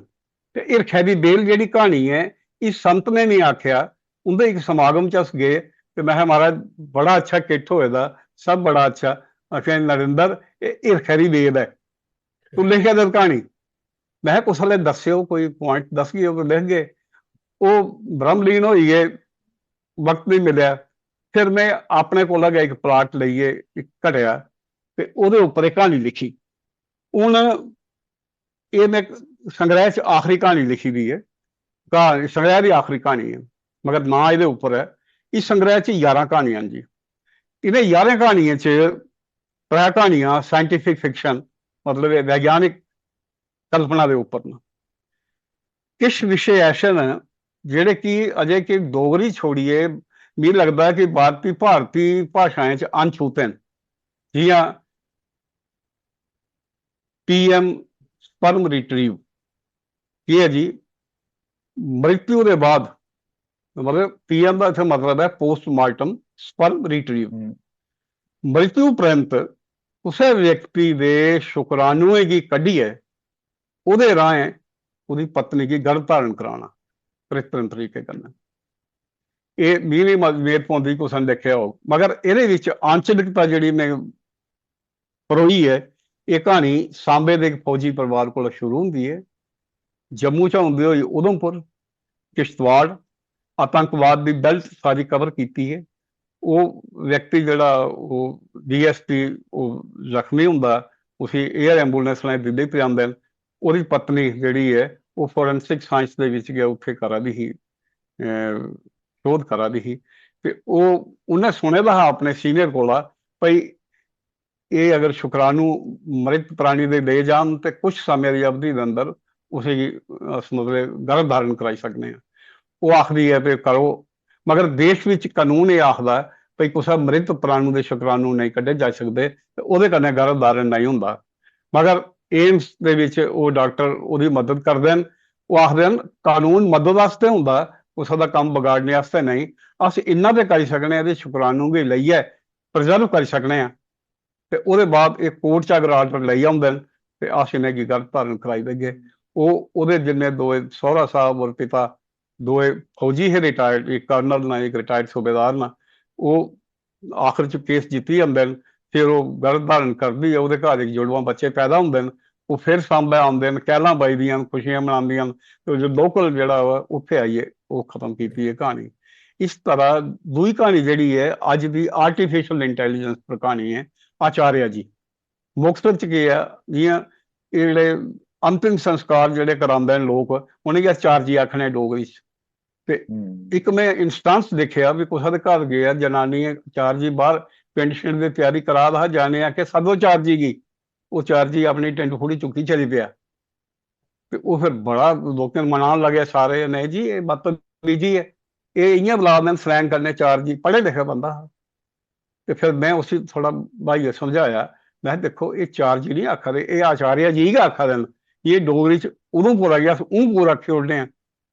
ਤੇ ਈਰਖਾ ਦੀ ਬੇਲ ਜਿਹੜੀ ਕਹਾਣੀ ਹੈ ਇਹ ਸੰਤ ਨੇ ਨਹੀਂ ਆਖਿਆ। ਉਹਦੇ ਇੱਕ ਸਮਾਗਮ 'ਚ ਅਸ ਗਏ ਤੇ ਮੈਂ ਕਿਹਾ ਮਹਾਰਾਜ ਬੜਾ ਅੱਛਾ ਕਿੱਟ ਹੋਏਗਾ, ਸਭ ਬੜਾ ਅੱਛਾ। ਆਖਿਆ ਨਰਿੰਦਰ ਇਹ ਈਰਖਾ ਦੀ ਬੇਲ ਹੈ, ਤੂੰ ਲਿਖਿਆ ਦਰ ਕਹਾਣੀ। ਮੈਂ ਕਿਹਾ ਕੁਛ ਹਲੇ ਦੱਸਿਓ, ਕੋਈ ਪੁਆਇੰਟ ਦੱਸ ਗਏ ਉਹ ਲਿਖ ਗਏ। ਉਹ ਬ੍ਰਹਮਲੀਨ ਹੋਈ ਗਏ, ਵਕਤ ਨਹੀਂ ਮਿਲਿਆ। ਫਿਰ ਮੈਂ ਆਪਣੇ ਕੋਲ ਗਿਆ ਇੱਕ ਪਲਾਟ ਲਈਏ, ਇੱਕ ਘਟਿਆ ਤੇ ਉਹਦੇ ਉੱਪਰ ਇੱਕ ਕਹਾਣੀ ਲਿਖੀ। ਹੁਣ ਇਹ ਮੈਂ ਸੰਗ੍ਰਹਿ 'ਚ ਆਖਰੀ ਕਹਾਣੀ ਲਿਖੀ ਦੀ ਹੈ, ਕਹਾਣੀ ਸੰਗ੍ਰਹਿ ਦੀ ਆਖਰੀ ਕਹਾਣੀ ਹੈ, ਮਗਰ ਨਾਂ ਇਹਦੇ ਉੱਪਰ ਹੈ। ਇਸ ਸੰਗ੍ਰਹਿ 'ਚ 11 ਕਹਾਣੀਆਂ ਜੀ। ਇਹਨੇ 11 ਕਹਾਣੀਆਂ 'ਚ 3 ਕਹਾਣੀਆਂ ਸਾਇੰਟੀਫਿਕ ਫਿਕਸ਼ਨ मतलब वैज्ञानिक कल्पना के उपर न। किश विषय ऐसे न जेडे कि अजे कि डोगरी छोड़िए मैं लगता है कि भारतीय भाषाएं च अनछूते हैं। जियां PM स्पर्म रिट्रीव की है जी, मृत्यु के बाद मतलब PM का इत्थे मतलब है पोस्टमार्टम स्पर्म रिट्रीव। मृत्यु उपरंत उस व्यक्ति के शुक्राणुए की कढ़ी है ਉਹਦੇ ਰਾਹੀਂ ਉਹਦੀ ਪਤਨੀ की गर्भ धारण कराना कृत्रिम तरीके करना। ये भी मेद पाउंदी कुछ ने देखिया हो, मगर ਇਹਦੇ ਵਿੱਚ आंचलिकता ਜਿਹੜੀ मैं परोई है। ये कहानी सांबे के एक फौजी परिवार को शुरू होंगी है, जम्मू च आउंदी होई उधमपुर किश्तवाड़ आतंकवाद की बेल्ट सारी कवर की है। वो व्यक्ति जोड़ा वो DSP जख्मी होंदा, उसी एयर एंबूलेंस ने दिल्ली पहुंचाते हैं। ਉਹਦੀ पत्नी ਜਿਹੜੀ है वो फोरेंसिक साइंस ਦੇ ਵਿੱਚ ਗਿਆ, ਉੱਥੇ ਕਰਾ ਦੀ ਸੀ शोध करा दी ਸੀ। ਤੇ ਉਹਨੇ ਸੁਣੇ ਦਾ ਆਪਣੇ ਸੀਨੀਅਰ ਕੋਲ ਭਈ ਇਹ ਅਗਰ ਸ਼ੁਕਰਾਣੂ ਮ੍ਰਿਤ ਪ੍ਰਾਣੀ ਦੇ ਲੈ ਜਾਣ ਤੇ ਕੁਝ ਸਮੇਂ ਦੀ ਅਵਧੀ ਦੇ ਅੰਦਰ ਉਸੇ ਮਤਲਬ ਗਰਭ ਧਾਰਨ ਕਰਾਈ ਸਕਦੇ ਆ। ਉਹ ਆਖਦੀ ਹੈ ਵੀ ਕਰੋ, ਮਗਰ ਦੇਸ਼ ਵਿੱਚ ਕਾਨੂੰਨ ਇਹ ਆਖਦਾ ਭਈ ਕੁਛ ਮ੍ਰਿਤ ਪ੍ਰਾਣੂ ਦੇ ਸ਼ੁਕਰਾਣੂ ਨਹੀਂ ਕੱਢੇ ਜਾ ਸਕਦੇ ਤੇ ਉਹਦੇ ਕਰਨੇ ਗਰਭ ਧਾਰਨ ਨਹੀਂ ਹੁੰਦਾ। ਮਗਰ एम्स ਦੇ ਵਿੱਚ ਉਹ ਡਾਕਟਰ ਉਹਦੀ ਮਦਦ ਕਰਦੇ ਹਨ। ਉਹ ਆਖਦੇ ਹਨ ਕਾਨੂੰਨ ਮਦਦ ਵਾਸਤੇ ਹੁੰਦਾ, ਉਸ ਦਾ ਕੰਮ ਵਿਗਾੜਨੇ ਵਾਸਤੇ ਨਹੀਂ। ਅਸੀਂ ਇੰਨਾ ਤੇ ਕਰ ਸਕਨੇ ਆ, ਇਹਦੇ ਸ਼ੁਕਰਾਣੂ ਵੀ ਲਈਏ ਪ੍ਰੀਜ਼ਰਵ ਕਰ ਸਕਨੇ ਆ ਤੇ ਉਹਦੇ ਬਾਅਦ ਇਹ ਕੋਰਟ 'ਚ ਅਗਰ ਆਰਡਰ ਲਈ ਆਉਂਦੇ ਨੇ ਤੇ ਅਸੀਂ ਨੇ ਕੀ ਗਰਭ ਧਾਰਨ ਕਰਾਈ ਦੇਗੇ। ਉਹਦੇ ਜਿੰਨੇ ਦੋਏ ਸਹੁਰਾ ਸਾਹਿਬ ਔਰ ਪਿਤਾ ਦੋਏ ਫੌਜੀ ਹੈ ਰਿਟਾਇਰਡ, ਇੱਕ ਕਰਨਲ ਨਾ ਇੱਕ ਰਿਟਾਇਰਡ ਸੂਬੇਦਾਰ ਨਾ, ਉਹ ਆਖਰ 'ਚ ਕੇਸ ਜਿੱਤੀ ਜਾਂਦੇ ਨੇ। ਫਿਰ ਉਹ ਗਰਭ ਧਾਰਨ ਕਰਦੀ ਹੈ, ਉਹਦੇ ਘਰ ਇੱਕ ਜੁੜਵਾਂ ਬੱਚੇ ਪੈਦਾ ਹੁੰਦੇ ਨੇ। ਉਹ ਫਿਰ ਸਾਂਭੇ ਆਉਂਦੇ ਨੇ, ਕਹਿਲਾਂ ਬਾਈਦੀਆਂ ਖੁਸ਼ੀਆਂ ਮਨਾਉਂਦੀਆਂ ਤੇ ਜੋ ਲੋਕਲ ਜਿਹੜਾ ਵਾ ਉੱਥੇ ਆਈਏ ਉਹ ਖਤਮ ਕੀਤੀ ਹੈ ਕਹਾਣੀ। ਇਸ ਤਰ੍ਹਾਂ ਦੂਈ ਕਹਾਣੀ ਜਿਹੜੀ ਹੈ ਅੱਜ ਦੀ ਆਰਟੀਫਿਸ਼ਲ ਇੰਟੈਲੀਜੈਂਸ ਪਰ ਕਹਾਣੀ ਹੈ ਆਚਾਰਿਆ ਜੀ। ਮੁਕਤਸਰ 'ਚ ਕੀ ਆ ਜਿयां ਇਹ ਜਿਹੜੇ ਅੰਤਿਮ ਸੰਸਕਾਰ ਜਿਹੜੇ ਕਰਾਉਂਦੇ ਨੇ ਲੋਕ, ਉਹਨੇ ਕਿਹਾ ਆਚਾਰ ਜੀ ਆਖਣੇ ਡੋਗਰੀ 'ਚ। ਤੇ ਇੱਕ ਮੈਂ ਇੰਸਟੈਂਸ ਦੇਖਿਆ ਵੀ ਕਿਸੇ ਦੇ ਘਰ ਗਿਆ ਜਨਾਨੀ ਆਚਾਰ ਜੀ ਬਾਹਰ ਪਿੰਡ ਛਿੰਡ ਦੀ ਤਿਆਰੀ ਕਰਾ ਦਾ, ਜਾਣੇ ਆ ਕੇ ਸਦੋ ਆਚਾਰ ਜੀ ਗਈ। ਉਹ ਆਚਾਰ ਜੀ ਆਪਣੀ ਟੈਂਟ ਫੋੜੀ ਚੁੱਕੀ ਚਲੀ ਪਿਆ ਤੇ ਉਹ ਫਿਰ ਬੜਾ ਲੋਕਾਂ ਨੂੰ ਮਨਾਉਣ ਲੱਗਿਆ ਸਾਰੇ, ਨਹੀਂ ਜੀ ਇਹ ਬਦਤਮੀਜੀ ਹੈ, ਇਹ ਇਆਂ ਬੁਲਾ ਦੇਣ ਸਲੈਂਗ ਕਰਨੇ ਆਚਾਰ ਜੀ, ਪੜ੍ਹੇ ਲਿਖਿਆ ਬੰਦਾ। ਤੇ ਫਿਰ ਮੈਂ ਉਸੇ ਥੋੜਾ ਭਾਈ ਸਮਝਾਇਆ, मैं देखो ये चार जी नहीं आखा दे, ये आचार्य जी का आखा देन, ये डोगरी च उधमपुर आ गया ऊधमपुर आखे उड़ने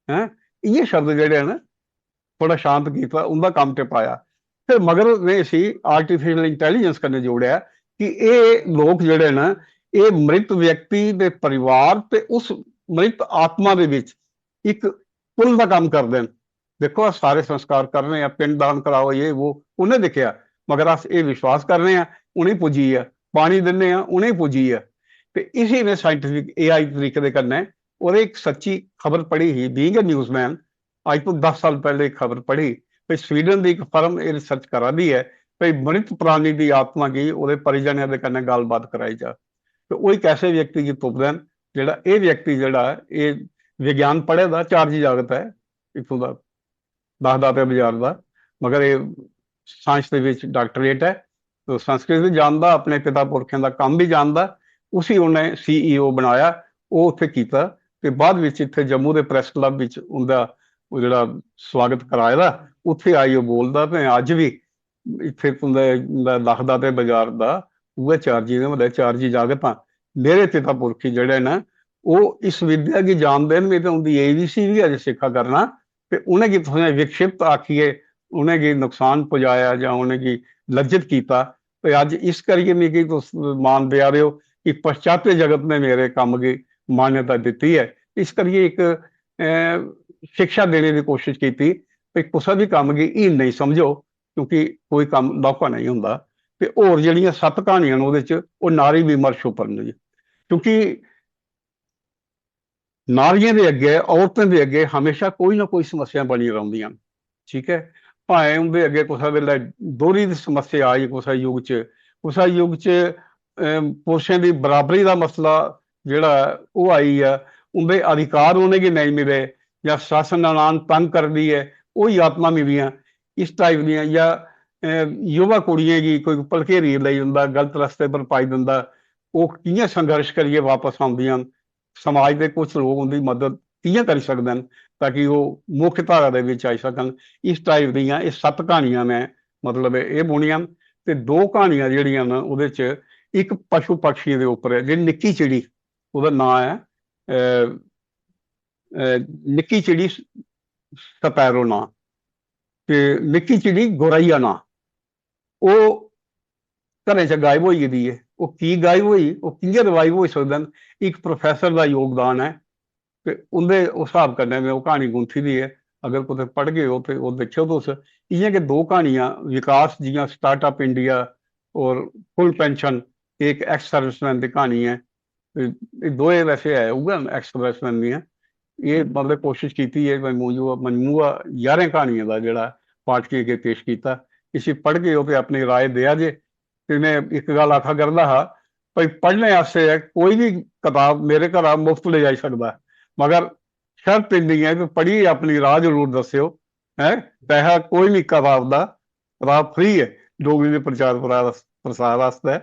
हैं। ये शब्द जेडे ना थोड़ा शांत किया, उनका काम ते पाया। फिर मगर ने असी आर्टिफिशियल इंटैलीजेंस करने जोड़िया कि ये लोग जेडे ना ये मृत व्यक्ति के परिवार ते उस मृत आत्मा दे विच एक पुल का काम करते हैं। देखो सारे संस्कार कर रहे हैं, पिंड दान कराओ ये वो, उन्हें देखा, मगर अस ये विश्वास कर रहे हैं उन्हें पूजी है, पानी दिने उन्हें पूजी है। तो इसी ने साइंटिफिक AI तरीके दे करना है। और एक सच्ची खबर पढ़ी ही बीइंग ए न्यूज़मैन, आज तो 10 साल पहले एक खबर पढ़ी भाई स्वीडन की एक फर्म ये रिसर्च करा दी है भाई मृत प्राणी की आत्मा की वो परिजनों के कन्ने गलबात कराई जा। तो वही कैसे व्यक्ति की तुपद जोड़ा ये व्यक्ति जोड़ा ये विज्ञान पढ़े दा चार्ज जागत है इतों का दसदा पे बाजार का, मगर ये साइंस के डॉक्टरेट है, तो संस्कृत भी जानता, अपने पिता पुरखों का काम भी जानता। उसी उन्हें CEO बनाया, वो उत्थे कीता ते बाद विच इत्थे जम्मू के प्रैस क्लब विच उनका जो स्वागत कराया, उत्थे आई वो बोलता मैं अज भी इत्थे दखदा ते बाजार का वो चार्जी ने मतलब चार्जी जागत हाँ। मेरे पिता पुरखी जड़े ना वो इस विद्या की जानते हैं, मैं तो उनकी ABC भी अज सिखा करना, तो उन्हें कि विक्षिप्त आखिए उन्हें नुकसान पहुंचाया या उन्हें लज्जित किया, तो अज इस करिए नहीं कि तुस मान दे रहे हो कि पश्चाते जगत ने मेरे काम की मान्यता दी है। इस करिए एक शिक्षा देने की कोशिश की भी कुछ भी काम की हीन नहीं समझो, क्योंकि कोई काम लौका नहीं होंदा। ते होर जिहड़ियां 7 कहानियां ने उहदे च वो नारी विमर्श उपर ने जी, क्योंकि नारियां दे अगे औरतें दे अगे हमेशा कोई ना कोई समस्या बनी रहिंदियां, ठीक है। भाएं उनके अगे कुछ वेले दोहरी दी समस्या आई, कुछ युग च पुरुषों की बराबरी का मसला जिहड़ा वो आई है, उनके अधिकार उन्हें की नहीं मिले, या सस ननान तंग कर दी है वही आत्मा मिलियां, इस टाइप दियां, या युवा कुड़ियां की कोई भलखेरी ले जांदा, गलत रस्ते पर पाई दिंदा, वो कियां संघर्ष करिए वापस आउंदियां, समाज के कुछ लोग उनकी मदद कियां कर सकते हैं ताकि वो मुख्य धारा दे विच आई सकन। इस टाइप दियां ये 7 कहानियां मैं मतलब ये बुनियां। ते 2 कहानियां जिहड़ियां ने उहदे च एक पशु पक्षी के उपर है, जिहड़ी निक्की चिड़ी, ਉਹਦਾ ਨਾਂ है निक्की चिड़ी स्पैरो ना, ते निक्की चिड़ी गोरैया ना, वो घरें च गायब हो गई है। वो की गायब हुई, वो कि'यां रिवाइव हो सकदे न, एक प्रोफैसर का योगदान है, ते उंदे उस हिसाब कन्नै में वो कहानी गुंथी दी है। अगर कुतै पढ़ गए हो तो वो देखियो तुस, इ'यां कि 2 कहानियां विकास जियां स्टार्टअप इंडिया और फुल पेंशन, एक एक्स सर्विसमैन की कहानी है। दोए वैसे है उ'ऐ एक्स सर्विसमैन दियां। ये मतलब कोशिश की है मजमूआ 11 कहानियों का जिहड़ा पाठकी अगे पेश किया। इसी पढ़ के वो अपनी राय दिया जे। ते मैं एक गल आखा करदा हा भाई पढ़ने वास्ते है कोई भी किताब मेरे घर मुफ्त ले जाई सकदा, मगर शर्त इन्नी है कि पढ़िए अपनी राह जरूर दस्सियो है। पैसा कोई नहीं किताब का, किताब फ्री है डोगरी के प्रचार प्रसार वास्ते,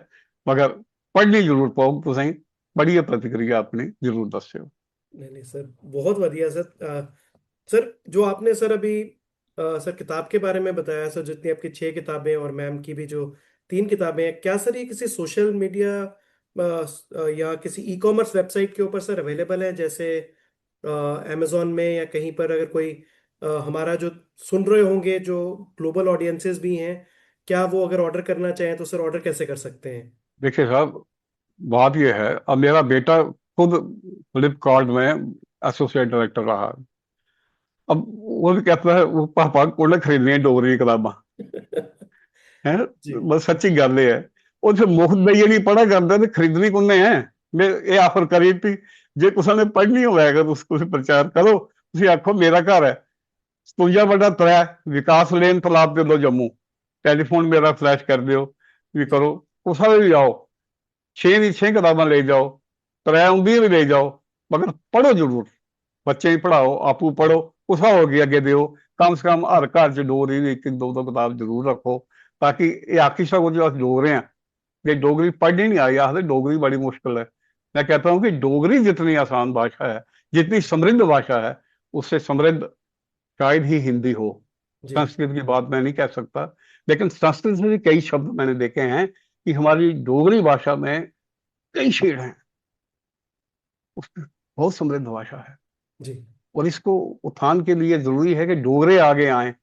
मगर पढ़नी जरूर पाओ तुसें, पढ़िए प्रतिक्रिया अपनी जरूर दस्सियो। नहीं नहीं सर, बहुत बढ़िया सर। सर जो आपने सर अभी सर किताब के बारे में बताया सर, जितनी आपकी 6 किताबें और मैम की भी जो 3 किताबें हैं, क्या सर ये किसी सोशल मीडिया या किसी ई कॉमर्स वेबसाइट के ऊपर सर अवेलेबल है, जैसे अमेजोन में या कहीं पर? अगर कोई हमारा जो सुन रहे होंगे, जो ग्लोबल ऑडियंसेस भी हैं, क्या वो अगर ऑर्डर करना चाहें तो सर ऑर्डर कैसे कर सकते हैं? देखिए साहब, बात यह है, अब मेरा बेटा खुद फ्लिपकार्ट में एसोसिएट डायरेक्टर रहा। अब वो भी कहता है वो पापा कोने खरीदनी है डोगरी की किताबां है। जी बस सच्ची गल ये है, उसे मुफ्त दईए नहीं पढ़ा करते तो खरीदनी कुने है। मैं ये ऑफर करी थी, जे कुसा ने पढ़नी होएगा तो उसको प्रचार करो, तुम आखो मेरा घर है 57/3 विकास लेन तलाब दे दो जम्मू, टेलीफोन मेरा फ्लैश कर दियो भी करो, कुसा भी आओ, 6 दी 6 किताबां ले जाओ, 3 उंदियां भी ले जाओ, मगर पढ़ो जरूर, बच्चे ही पढ़ाओ, आपू पढ़ो, उसा हो गया अगे दो। कम से कम हर घर च डोगरी की 1-2 किताब जरूर रखो, ताकि ये आखी सको जो अस डोगरे हैं कि डोगरी पढ़नी नहीं आई, आखते डोगरी बड़ी मुश्किल है। मैं कहता हूँ कि डोगरी जितनी आसान भाषा है, जितनी समृद्ध भाषा है, उससे समृद्ध शायद ही हिंदी हो। जी संस्कृत की बात मैं नहीं कह सकता, लेकिन संस्कृत से भी कई शब्द मैंने देखे हैं कि हमारी डोगरी भाषा में कई शेर हैं, उसमें बहुत समृद्ध भाषा है। जी और इसको उत्थान के लिए जरूरी है कि डोगरे आगे आए।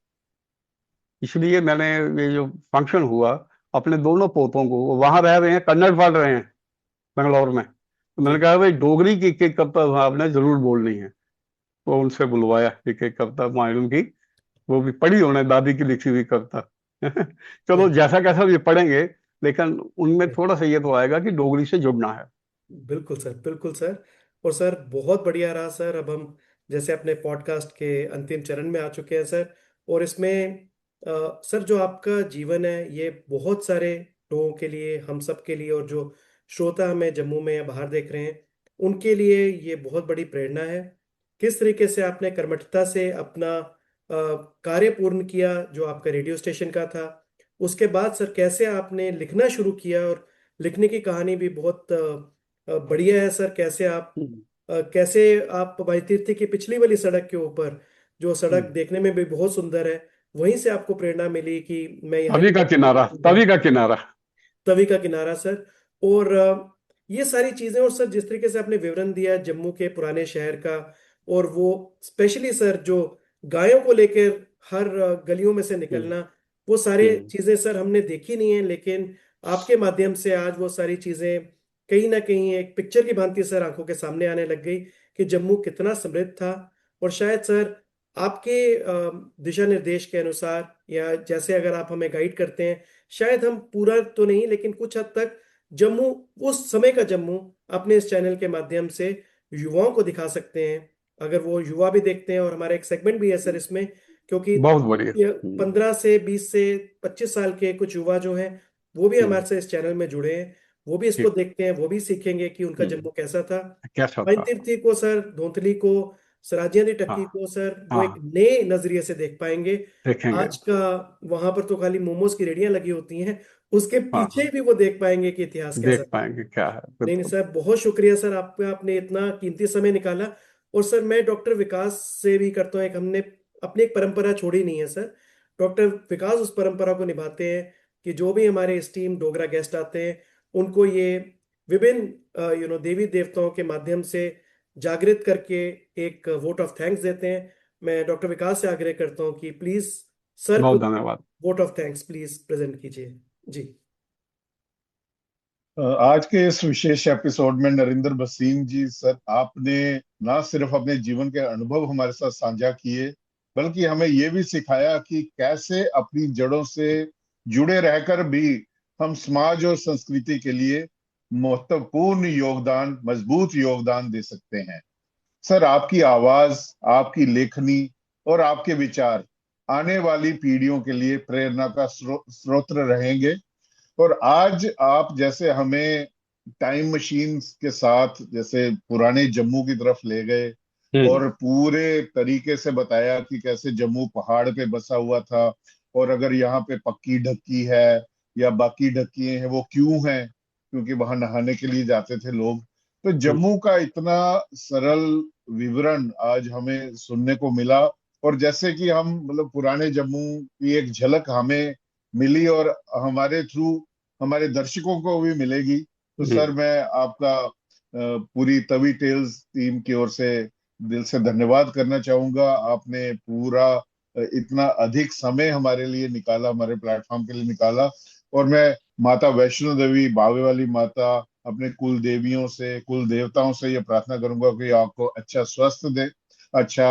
इसलिए मैंने ये जो फंक्शन हुआ, अपने दोनों पोतों को, वो वहां रह रहे हैं, कन्नड़ पढ़ रहे हैं बेंगलोर में, तो मैंने जी कहा भाई डोगरी की एक कविता आपने जरूर बोलनी है। तो उनसे बुलवाया, एक कविता मालूम की, वो भी पढ़ी उन्होंने, दादी की लिखी हुई कविता चलो नहीं जैसा कैसा भी पढ़ेंगे, लेकिन उनमें नहीं, थोड़ा सा ये तो आएगा कि डोगरी से जुड़ना है। बिल्कुल सर, बिल्कुल सर। और सर बहुत बढ़िया रहा सर। अब हम जैसे अपने पॉडकास्ट के अंतिम चरण में आ चुके हैं सर, और इसमें सर जो आपका जीवन है ये बहुत सारे लोगों के लिए, हम सब के लिए, और जो श्रोता हमें जम्मू में या बाहर देख रहे हैं उनके लिए ये बहुत बड़ी प्रेरणा है। किस तरीके से आपने कर्मठता से अपना कार्य पूर्ण किया जो आपका रेडियो स्टेशन का था। उसके बाद सर कैसे आपने लिखना शुरू किया, और लिखने की कहानी भी बहुत बढ़िया है सर। हम्म। कैसे आप भाई तीर्थ की पिछली वाली सड़क के ऊपर, जो सड़क हम्म। देखने में भी बहुत सुंदर है, वहीं से आपको प्रेरणा मिली कि मैं यहाँ तवी की का किनारा, करूंगा। तवी का किनारा। तवी का किनारा सर। और ये सारी चीजें, और सर जिस तरीके से आपने विवरण दिया जम्मू के पुराने शहर का, और वो स्पेशली सर जो गायों को लेकर हर गलियों में से हम्म, निकलना, वो सारे हम्म, चीजें सर हमने देखी नहीं है, लेकिन आपके माध्यम से आज वो सारी चीजें कहीं ना कहीं एक पिक्चर की भांति सर आंखों के सामने आने लग गई कि जम्मू कितना समृद्ध था। और शायद सर आपके दिशा निर्देश के अनुसार, या जैसे अगर आप हमें गाइड करते हैं, शायद हम पूरा तो नहीं लेकिन कुछ हद तक जम्मू, उस समय का जम्मू, अपने इस चैनल के माध्यम से युवाओं को दिखा सकते हैं। अगर वो युवा भी देखते हैं, और हमारा एक सेगमेंट भी है सर इसमें, क्योंकि बहुत बढ़िया। ये हम्म, 15 से 20 से 25 साल के कुछ युवा जो हैं, वो भी हम्म, हमारे से इस चैनल में जुड़े हैं। वो भी इसको ठीक। देखते हैं, वो भी सीखेंगे कि उनका हम्म, जम्मू कैसा था। कैसा था। तीर्थी को सर, धौंतली को, सराजियां दी हाँ, टक्की को सर वो एक हाँ, नए नजरिए से देख पाएंगे। देखेंगे। आज का वहां पर तो खाली मोमोज की रेडियां लगी होती हैं, उसके हाँ, पीछे हाँ, भी वो देख पाएंगे कि इतिहास कैसा देख था। पाएंगे क्या है, नहीं नहीं बिल्कुल। सर, बहुत शुक्रिया सर आपका, आपने इतना कीमती समय निकाला। और सर मैं डॉक्टर विकास से भी करता हूँ, एक हमने अपनी एक परंपरा छोड़ी नहीं है सर। डॉक्टर विकास उस परंपरा को निभाते हैं कि जो भी हमारे स्टीम डोगरा गेस्ट आते हैं, उनको ये विभिन्न देवी देवताओं के माध्यम से जागृत करके एक वोट ऑफ थैंक्स देते हैं। मैं डॉक्टर विकास से आग्रह करता हूँ कि प्लीज सर को बहुत धन्यवाद। Vote of thanks please present कीजिए जी। आज के इस विशेष एपिसोड में नरेंद्र भसीन जी सर, आपने ना सिर्फ अपने जीवन के अनुभव हमारे साथ साझा किए, बल्कि हमें ये भी सिखाया कि कैसे अपनी जड़ों से जुड़े रहकर भी हम समाज और संस्कृति के लिए महत्वपूर्ण योगदान, मजबूत योगदान दे सकते हैं। सर, आपकी आवाज, आपकी लेखनी और आपके विचार आने वाली पीढ़ियों के लिए प्रेरणा का स्रोत रहेंगे। और आज आप जैसे हमें टाइम मशीन के साथ जैसे पुराने जम्मू की तरफ ले गए हम्म, और पूरे तरीके से बताया कि कैसे जम्मू पहाड़ पे बसा हुआ था, और अगर यहाँ पे पक्की ढक्की है या बाकी ढक्कियां हैं वो क्यों हैं, क्योंकि वहां नहाने के लिए जाते थे लोग। तो हम्म, जम्मू का इतना सरल विवरण आज हमें सुनने को मिला, और जैसे कि हम मतलब पुराने जम्मू की एक झलक हमें मिली और हमारे थ्रू हमारे दर्शकों को भी मिलेगी। तो हम्म, सर, मैं आपका पूरी तवी टेल्स टीम की ओर से दिल से धन्यवाद करना चाहूंगा। आपने पूरा इतना अधिक समय हमारे लिए निकाला, हमारे प्लेटफॉर्म के लिए निकाला। और मैं माता वैष्णो देवी, बावे वाली माता, अपने कुल देवियों से, कुल देवताओं से ये प्रार्थना करूंगा कि आपको अच्छा स्वास्थ्य दे, अच्छा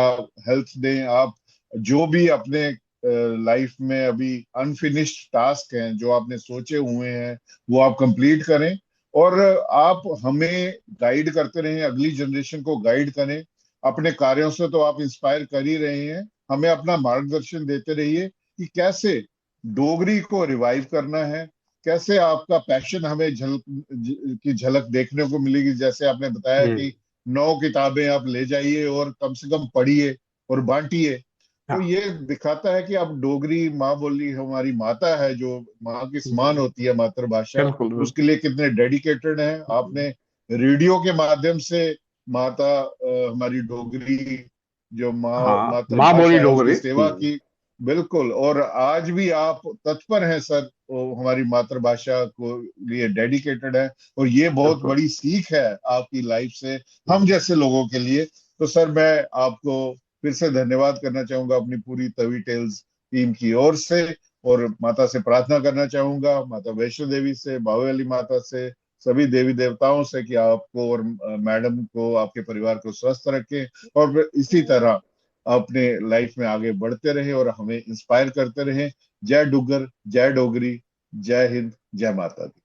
हेल्थ दें। आप जो भी अपने लाइफ में अभी अनफिनिश्ड टास्क हैं, जो आपने सोचे हुए हैं, वो आप कंप्लीट करें। और आप हमें गाइड करते रहें, अगली जनरेशन को गाइड करें। अपने कार्यों से तो आप इंस्पायर कर ही रहे हैं, हमें अपना मार्गदर्शन देते रहिए कि कैसे डोगरी को रिवाइव करना है, कैसे आपका पैशन हमें की झलक देखने को मिलेगी। जैसे आपने बताया हम्म, कि 9 किताबें आप ले जाइए और कम से कम पढ़िए और बांटिए। तो हाँ, ये दिखाता है कि अब डोगरी माँ बोली हमारी माता है, जो माँ की समान हम्म, होती है मातृभाषा, बिल्कुल, बिल्कुल। उसके लिए कितने डेडिकेटेड हैं। आपने रेडियो के माध्यम से माता हमारी डोगरी जो माँ हाँ, माँ बोली मातृभाषा है उसकी डोगरी। सेवा की। बिल्कुल। और आज भी आप तत्पर हैं सर, वो हमारी मातृभाषा को लिए डेडिकेटेड है, और ये बहुत बिल्कुल। बड़ी सीख है आपकी लाइफ से हम हम्म, जैसे लोगों के लिए। तो सर, मैं आपको फिर से धन्यवाद करना चाहूंगा अपनी पूरी तवी टेल्स टीम की ओर से, और माता से प्रार्थना करना चाहूंगा, माता वैष्णो देवी से, बावे वाली माता से, सभी देवी देवताओं से कि आपको और मैडम को, आपके परिवार को स्वस्थ रखें, और फिर इसी तरह अपने लाइफ में आगे बढ़ते रहे और हमें इंस्पायर करते रहे। जय डुग्गर, जय डोगरी, जय हिंद, जय माता दी।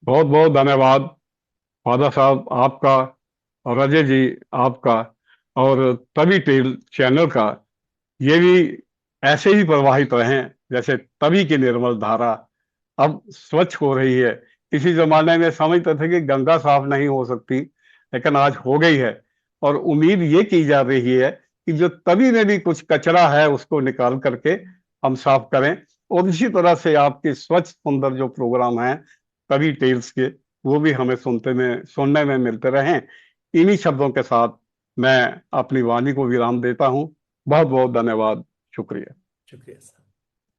बहुत बहुत धन्यवाद फादर साहब आपका, और अजय जी आपका, और तभी टेल चैनल का। ये भी ऐसे ही प्रवाहित रहें जैसे तभी की निर्मल धारा अब स्वच्छ हो रही है। इसी जमाने में समझते थे कि गंगा साफ नहीं हो सकती, लेकिन आज हो गई है। और उम्मीद ये की जा रही है कि जो तभी में भी कुछ कचरा है उसको निकाल करके हम साफ करें। और इसी तरह से आपके स्वच्छ सुंदर जो प्रोग्राम हैं तभी टेल्स के, वो भी हमें सुनने में मिलते रहें। इन्हीं शब्दों के साथ मैं अपनी वाणी को विराम देता हूँ। बहुत बहुत धन्यवाद। शुक्रिया। शुक्रिया सर।